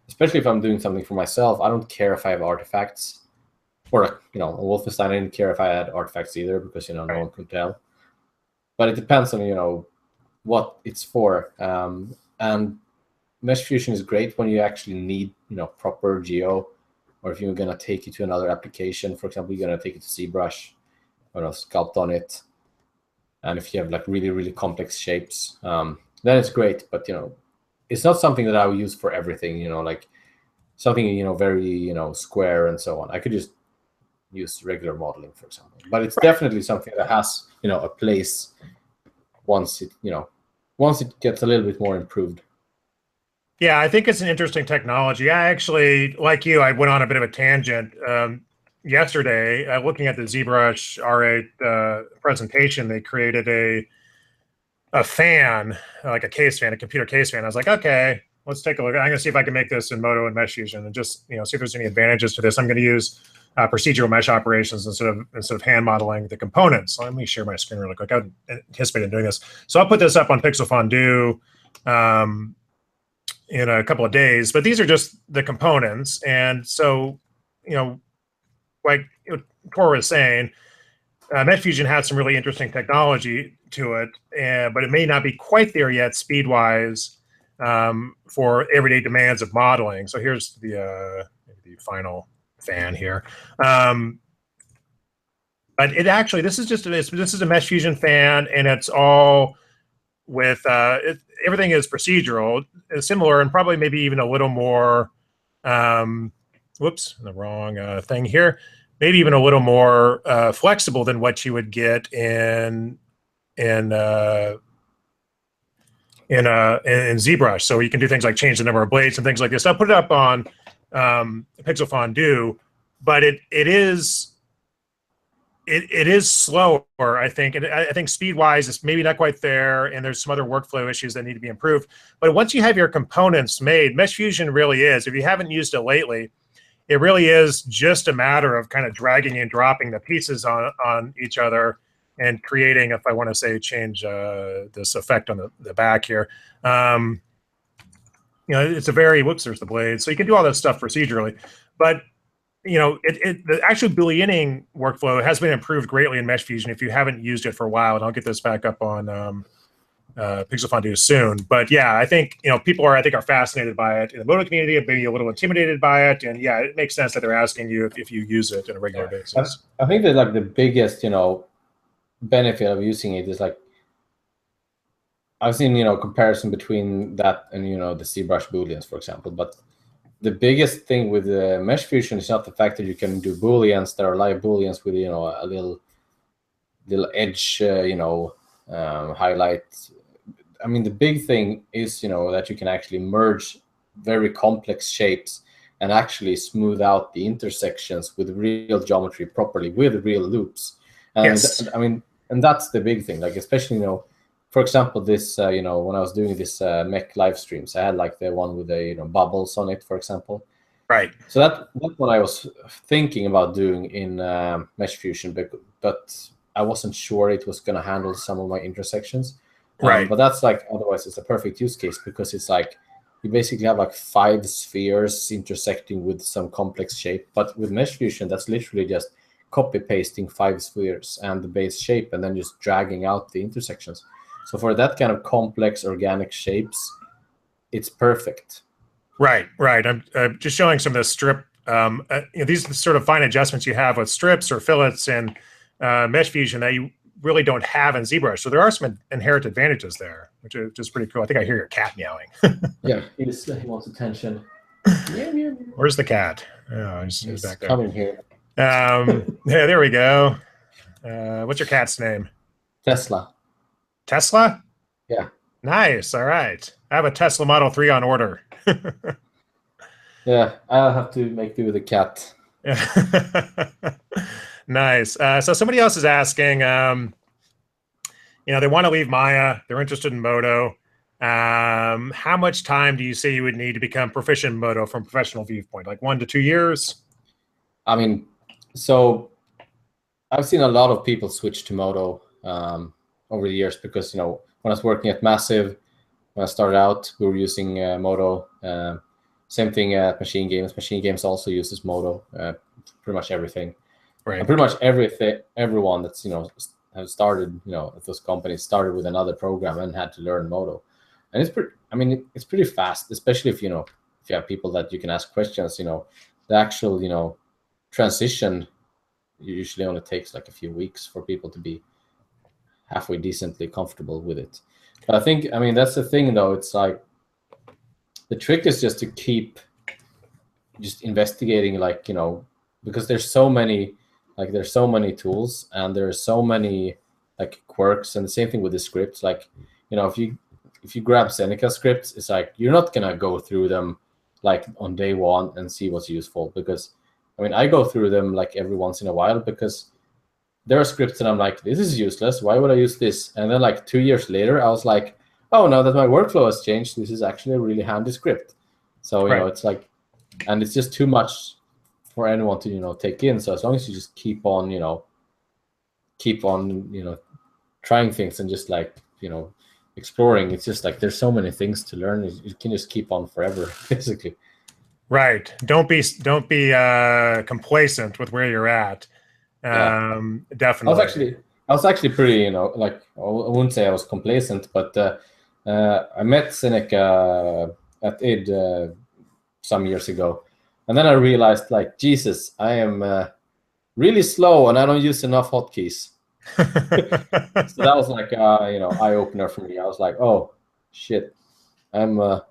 especially if I'm doing something for myself, I don't care if I have artifacts. Or like, you know, Wolfenstein, I didn't care if I had artifacts either because, you know, no one could tell. But it depends on, you know, what it's for. And Mesh Fusion is great when you actually need, you know, proper geo, or if you're going to take it to another application. For example, you're going to take it to ZBrush or, you know, sculpt on it. And if you have like really, really complex shapes, then it's great. But, you know, it's not something that I would use for everything, you know, like something, you know, very, you know, square and so on. I could just use regular modeling, for example. But it's definitely something that has, you know, a place once it, you know, once it gets a little bit more improved. Yeah, I think it's an interesting technology. I actually, like you, I went on a bit of a tangent yesterday. Looking at the ZBrush R8 presentation, they created a fan, like a case fan, a computer case fan. I was like, okay, let's take a look. I'm going to see if I can make this in Modo and Mesh Fusion, and just, you know, see if there's any advantages to this. I'm going to use procedural mesh operations instead of hand modeling the components. So let me share my screen really quick. I anticipated doing this. So I'll put this up on Pixel Fondue in a couple of days, but these are just the components. And so, you know, like Tor was saying, Mesh Fusion has some really interesting technology to it, but it may not be quite there yet speed-wise for everyday demands of modeling. So here's the final fan here. But it actually, this is a Mesh Fusion fan, and it's all with everything is procedural, similar, and probably maybe even a little more. Whoops, the wrong thing here. Maybe even a little more flexible than what you would get in ZBrush. So you can do things like change the number of blades and things like this. I'll put it up on Pixel Fondue, but it is slower, I think. And I think speed-wise, it's maybe not quite there, and there's some other workflow issues that need to be improved. But once you have your components made, Mesh Fusion really is, if you haven't used it lately, it really is just a matter of kind of dragging and dropping the pieces on each other and creating, if I want to say, change this effect on the back here. You know, it's a very, whoops, there's the blade. So you can do all that stuff procedurally. But, you know, the actual Booleaning workflow has been improved greatly in Mesh Fusion if you haven't used it for a while. And I'll get this back up on Pixel Fondue soon. But yeah, I think, you know, people are fascinated by it in the Modo community, maybe a little intimidated by it, and yeah, it makes sense that they're asking you if you use it on a regular basis. I think that like the biggest, you know, benefit of using it is like I've seen, you know, comparison between that and, you know, the ZBrush booleans, for example. But the biggest thing with the Mesh Fusion is not the fact that you can do booleans that are live booleans with, you know, a little edge, you know, highlight. I mean, the big thing is, you know, that you can actually merge very complex shapes and actually smooth out the intersections with real geometry properly with real loops. And yes. I mean, and that's the big thing. Like, especially, you know, for example, this, you know, when I was doing this Mech live streams, I had like the one with the, you know, bubbles on it, for example. Right. So that's what I was thinking about doing in Mesh Fusion, but I wasn't sure it was going to handle some of my intersections. Right. But that's like, otherwise it's a perfect use case because it's like you basically have like 5 spheres intersecting with some complex shape. But with Mesh Fusion, that's literally just copy pasting 5 spheres and the base shape and then just dragging out the intersections. So for that kind of complex organic shapes, it's perfect. Right, right. I'm just showing some of the strip. You know, these sort of fine adjustments you have with strips or fillets and Mesh Fusion that you really don't have in ZBrush. So there are some inherent advantages there, which is just pretty cool. I think I hear your cat meowing. Yeah, he wants attention. Where's the cat? Oh, he's back there. Coming here. Yeah, there we go. What's your cat's name? Tesla. Tesla? Yeah. Nice. All right. I have a Tesla Model 3 on order. Yeah, I'll have to make do with a cat. Nice. So somebody else is asking, you know, they want to leave Maya. They're interested in Modo. How much time do you say you would need to become proficient in Modo from a professional viewpoint? Like 1 to 2 years? I mean, so I've seen a lot of people switch to Modo over the years because, when I was working at Massive, when I started out, we were using Modo. Same thing at Machine Games. Machine Games also uses Modo, pretty much everything. Right. And pretty much everyone that's, has started, at those companies started with another program and had to learn Modo. And it's pretty fast, especially if you have people that you can ask questions. The actual, transition usually only takes like a few weeks for people to be halfway decently comfortable with it. But I think, that's the thing though. It's like the trick is just to keep just investigating, because there's so many tools and there's so many like quirks, and the same thing with the scripts. Like, if you grab Seneca scripts, it's like you're not gonna go through them like on day one and see what's useful, because I go through them like every once in a while, because there are scripts that I'm like, this is useless, why would I use this? And then like 2 years later I was like, oh, now that my workflow has changed, this is actually a really handy script. So it's like, and it's just too much for anyone to take in. So as long as you just keep on trying things and just like exploring, it's just like there's so many things to learn. You can just keep on forever, basically. Right. Don't be complacent with where you're at. Definitely. I was actually pretty, like, I wouldn't say I was complacent, but I met Seneca at id some years ago, and then I realized, like, Jesus, I am really slow and I don't use enough hotkeys. So that was like eye opener for me. I was like, oh shit, I'm I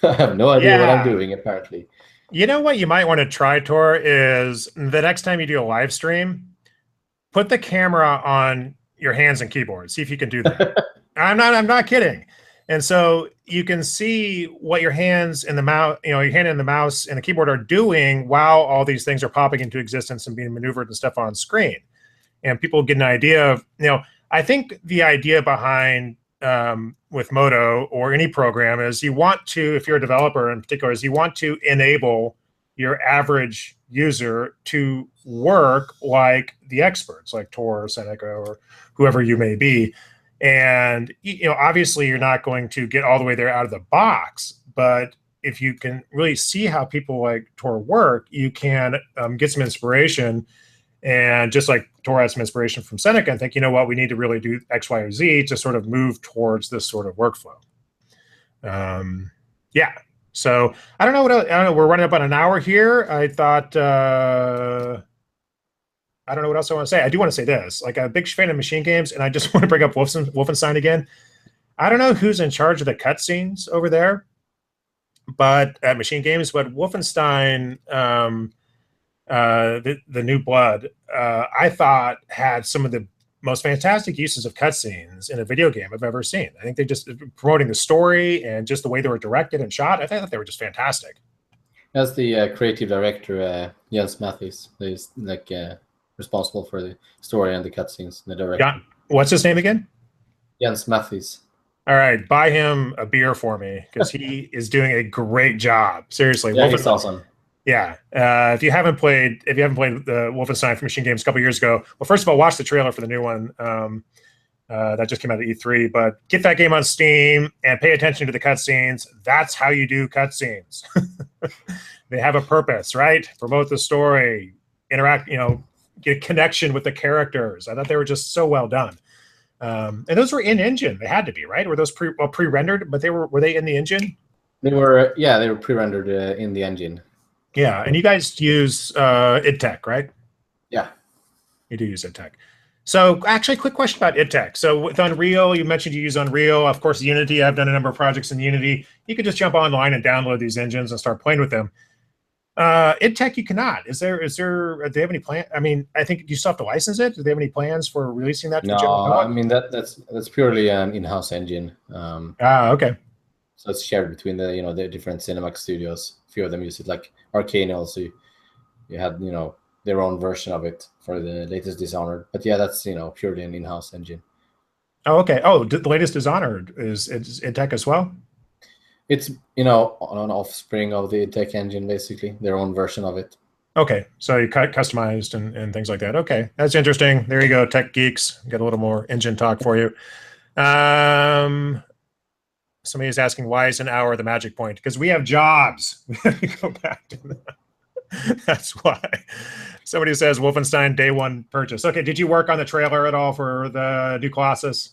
have no idea what I'm doing, apparently. You know what you might want to try, Tor, is the next time you do a live stream, put the camera on your hands and keyboard. See if you can do that. I'm not kidding. And so you can see what your hands and the mouse, your hand and the mouse and the keyboard are doing while all these things are popping into existence and being maneuvered and stuff on screen. And people get an idea of, I think the idea behind with Modo or any program is you want to, if you're a developer in particular, is you want to enable your average user to work like the experts, like Tor or Seneca or whoever you may be. And obviously you're not going to get all the way there out of the box, but if you can really see how people like Tor work, you can get some inspiration. And just like Tor had some inspiration from Seneca, and think, what, we need to really do X, Y, or Z to sort of move towards this sort of workflow. Yeah. So I don't know what else, I don't know. We're running up on an hour here. I thought I don't know what else I want to say. I do want to say this. Like, I'm a big fan of Machine Games, and I just want to bring up Wolfenstein again. I don't know who's in charge of the cutscenes over there, but at Machine Games, but Wolfenstein. The New Blood, I thought had some of the most fantastic uses of cutscenes in a video game I've ever seen. I think they just promoting the story and just the way they were directed and shot. I thought they were just fantastic. That's the creative director, Jens Matthews, who's like responsible for the story and the cutscenes. The director. Yeah. What's his name again? Jens Matthews. All right, buy him a beer for me because he is doing a great job. Seriously, yeah, he's awesome. Yeah, if you haven't played the Wolfenstein from Machine Games a couple years ago, well, first of all, watch the trailer for the new one that just came out at E3. But get that game on Steam and pay attention to the cutscenes. That's how you do cutscenes. They have a purpose, right? Promote the story, interact, get a connection with the characters. I thought they were just so well done. And those were in engine. They had to be, right? Were those pre-rendered? But were they in the engine? They were pre-rendered in the engine. Yeah, and you guys use idTech, right? Yeah. You do use idTech. So actually, quick question about idTech. So with Unreal, you mentioned you use Unreal. Of course, Unity, I've done a number of projects in Unity. You could just jump online and download these engines and start playing with them. idTech, you cannot. Do they have any plan? I mean, I think you still have to license it. Do they have any plans for releasing that to the general public? I mean, that's purely an in-house engine. Okay. So it's shared between the different Cinemax studios. A few of them use it, like Arcane also. You had their own version of it for the latest Dishonored. But yeah, that's purely an in-house engine. Oh, okay. Oh, the latest Dishonored is it's in tech as well. It's an offspring of the tech engine, basically their own version of it. Okay, so you customized and things like that. Okay, that's interesting. There you go, tech geeks. Get a little more engine talk for you. Somebody is asking, why is an hour the magic point? Because we have jobs. We have to go back to that. That's why. Somebody says Wolfenstein day one purchase. Okay, did you work on the trailer at all for the new Colossus?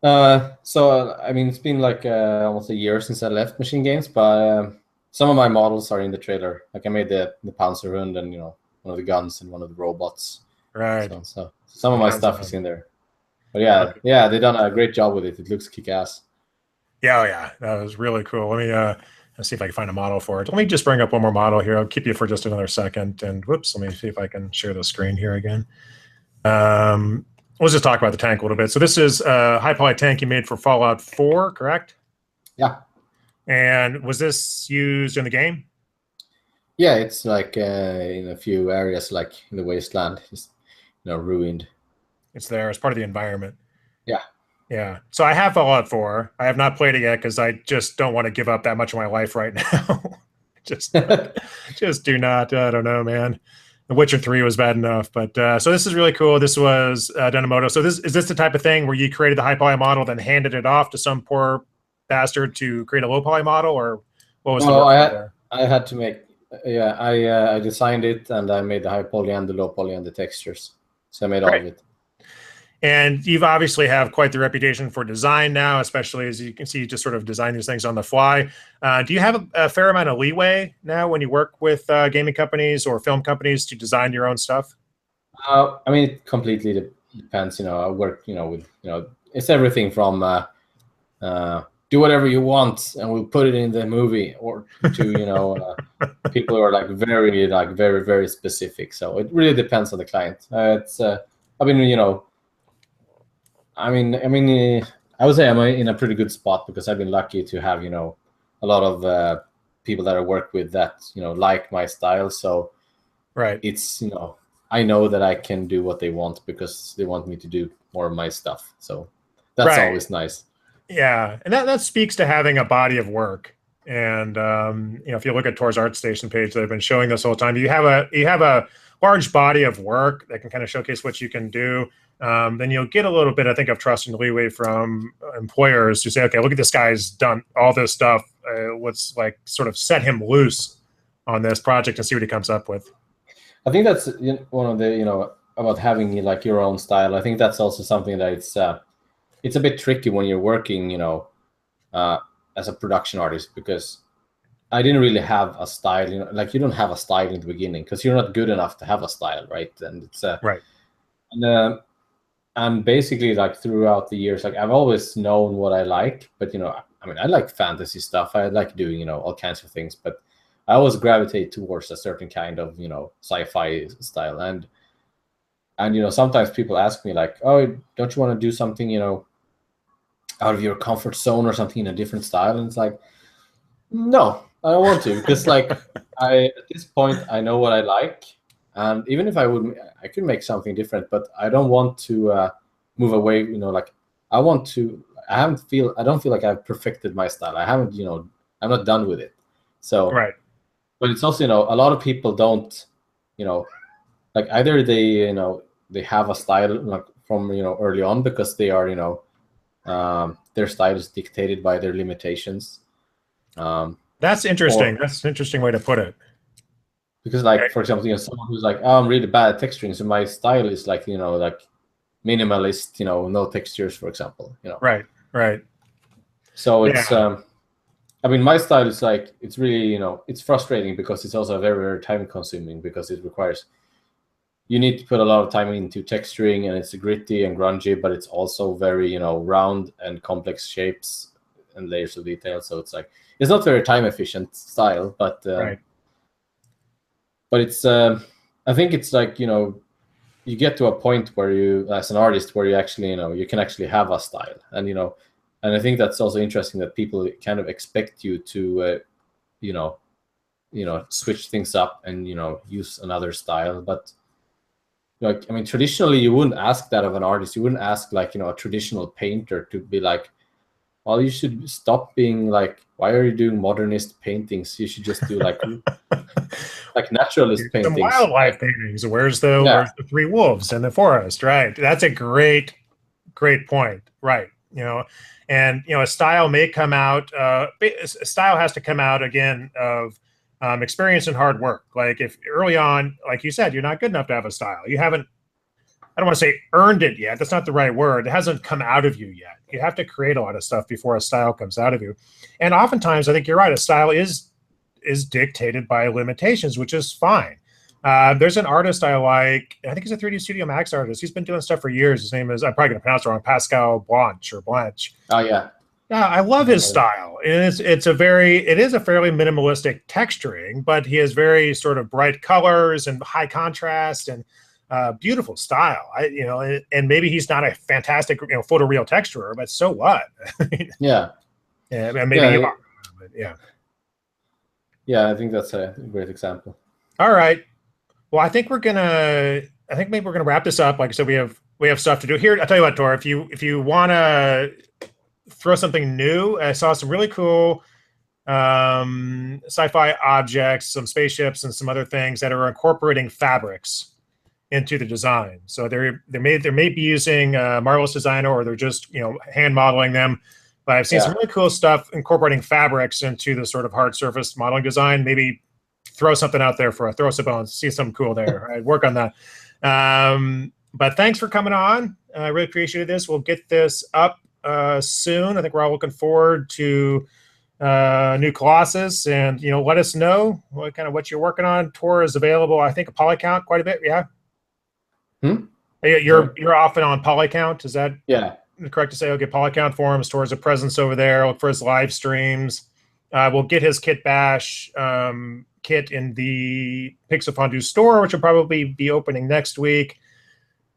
So I mean, it's been like almost a year since I left Machine Games, but some of my models are in the trailer. Like I made the Panzerhund and one of the guns and one of the robots. Right. So some of my stuff is in there. But yeah, okay. Yeah, they've done a great job with it. It looks kick-ass. Yeah, oh yeah, that was really cool. Let me let's see if I can find a model for it. Let me just bring up one more model here. I'll keep you for just another second. And whoops, let me see if I can share the screen here again. Let's just talk about the tank a little bit. So this is a high poly tank you made for Fallout 4, correct? Yeah. And was this used in the game? Yeah, it's like in a few areas, like in the wasteland, it's ruined. It's there as part of the environment. Yeah. Yeah. So I have Fallout 4. I have not played it yet because I just don't want to give up that much of my life right now. just do not. I don't know, man. The Witcher 3 was bad enough. But so this is really cool. This was done in Modo. So is this the type of thing where you created the high poly model, then handed it off to some poor bastard to create a low poly model, or what was the work there? I had to make. Yeah, I designed it and I made the high poly and the low poly and the textures. So I made all of it. And you've obviously have quite the reputation for design now, especially as you can see, you just sort of design these things on the fly. Do you have a fair amount of leeway now when you work with gaming companies or film companies to design your own stuff? I mean, it completely depends. I work, with, it's everything from do whatever you want and we'll put it in the movie, or to, people who are very, very specific. So it really depends on the client. I would say I'm in a pretty good spot because I've been lucky to have, a lot of people that I work with that, like my style. So right, it's, I know that I can do what they want because they want me to do more of my stuff. So that's always nice. Yeah, and that speaks to having a body of work. And if you look at Tor's Artstation page, they've been showing this whole time. You have a large body of work that can kind of showcase what you can do. Then you'll get a little bit, I think, of trust and leeway from employers to say, okay, look at this guy's done all this stuff. Let's sort of set him loose on this project and see what he comes up with. I think that's one of the, about having your own style. I think that's also something that it's a bit tricky when you're working, as a production artist, because I didn't really have a style. You don't have a style in the beginning because you're not good enough to have a style, right? And it's right. And basically, throughout the years, I've always known what I like, but I like fantasy stuff. I like doing all kinds of things, but I always gravitate towards a certain kind of sci-fi style. And sometimes people ask me oh, don't you want to do something out of your comfort zone or something in a different style? And it's no, I don't want to, because at this point I know what I like. And even if I could make something different, but I don't want to move away. I don't feel like I've perfected my style. I haven't, I'm not done with it. So, right. But it's also, a lot of people don't, either they have a style from early on because they are their style is dictated by their limitations. That's interesting. That's an interesting way to put it. Because for example, someone who's oh, I'm really bad at texturing, so my style is minimalist, no textures, for example. Right. So it's my style is it's really it's frustrating because it's also very, very time consuming because it requires you need to put a lot of time into texturing, and it's gritty and grungy, but it's also very round and complex shapes and layers of detail. So it's it's not very time efficient style, but right. But it's I think it's you get to a point where you, as an artist, where you actually you can actually have a style, and and I think that's also interesting that people kind of expect you to switch things up and use another style. But like, I mean, traditionally you wouldn't ask that of an artist. You wouldn't ask like, a traditional painter to be like, well, you should stop being like, why are you doing modernist paintings? You should just do like naturalist Some paintings. wildlife paintings. Where's the three wolves in the forest? Right. That's a great point. Right. And a style may come out. A style has to come out again of experience and hard work. Like if early on, like you said, you're not good enough to have a style. You haven't. I don't want to say earned it yet. That's not the right word. It hasn't come out of you yet. You have to create a lot of stuff before a style comes out of you. And oftentimes, I think you're right. A style is dictated by limitations, which is fine. There's an artist I like. I think he's a 3D Studio Max artist. He's been doing stuff for years. His name is, I'm probably going to pronounce it wrong, Pascal Blanche. Oh, yeah. Yeah, I love his style. And it is a fairly minimalistic texturing, but he has very sort of bright colors and high contrast and beautiful style. And maybe he's not a fantastic, photoreal texturer, but so what? Yeah. Yeah, maybe you are. But yeah. Yeah, I think that's a great example. All right. Well, I think maybe we're gonna wrap this up. Like I said, we have stuff to do here. I'll tell you what, Tor, if you wanna throw something new, I saw some really cool sci-fi objects, some spaceships, and some other things that are incorporating fabrics into the design. So they may be using Marvelous Designer, or they're just hand modeling them. But I've seen some really cool stuff incorporating fabrics into the sort of hard surface modeling design. Maybe throw something out there throw us a bone, see something cool there. I'd work on that. But thanks for coming on. I really appreciated this. We'll get this up soon. I think we're all looking forward to new Colossus, and let us know what you're working on. Tor is available, I think, a Polycount quite a bit. Yeah. You're often on Polycount. Is that correct to say? Okay, Polycount forums. Tor's a presence over there. Look for his live streams. We'll get his Kit Bash kit in the Pixel Fondue store, which will probably be opening next week.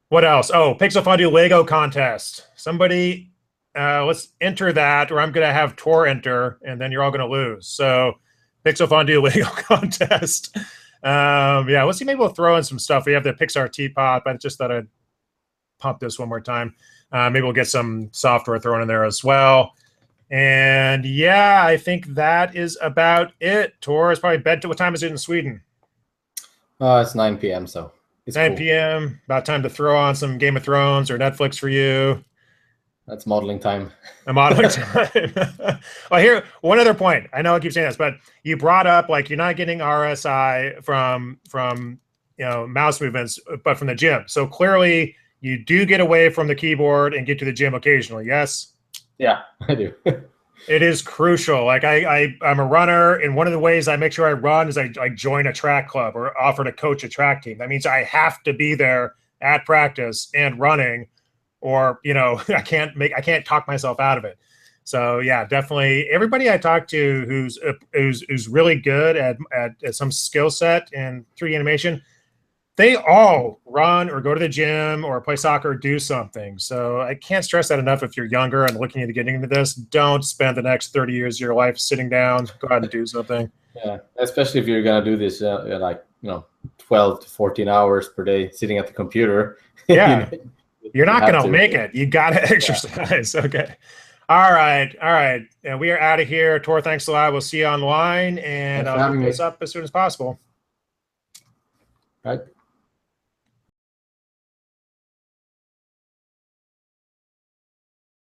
What else? Oh, Pixel Fondue Lego contest. Somebody, let's enter that, or I'm going to have Tor enter, and then you're all going to lose. So, Pixel Fondue Lego contest. Let's see. Maybe we'll throw in some stuff. We have the Pixar teapot, but I just thought I'd pump this one more time. Maybe we'll get some software thrown in there as well. And I think that is about it. Tor, it's probably bedtime. What time is it in Sweden? It's 9 p.m. So it's 9 p.m. About time to throw on some Game of Thrones or Netflix for you. That's modeling time. Modeling time. Well, here, one other point. I know I keep saying this, but you brought up you're not getting RSI from mouse movements, but from the gym. So clearly, you do get away from the keyboard and get to the gym occasionally. Yes. Yeah, I do. It is crucial. I'm a runner, and one of the ways I make sure I run is I join a track club or offer to coach a track team. That means I have to be there at practice and running, or I can't talk myself out of it. So definitely everybody I talk to who's really good at some skill set in 3D animation, they all run or go to the gym or play soccer or do something. So I can't stress that enough. If you're younger and looking into getting into this, don't spend the next 30 years of your life sitting down. Go out and do something. Yeah, especially if you're going to do this 12 to 14 hours per day sitting at the computer. Yeah. You're not going to make it. You got to exercise. Okay. All right. And we are out of here. Tor, thanks a lot. We'll see you online, and I'll get this up as soon as possible. All right.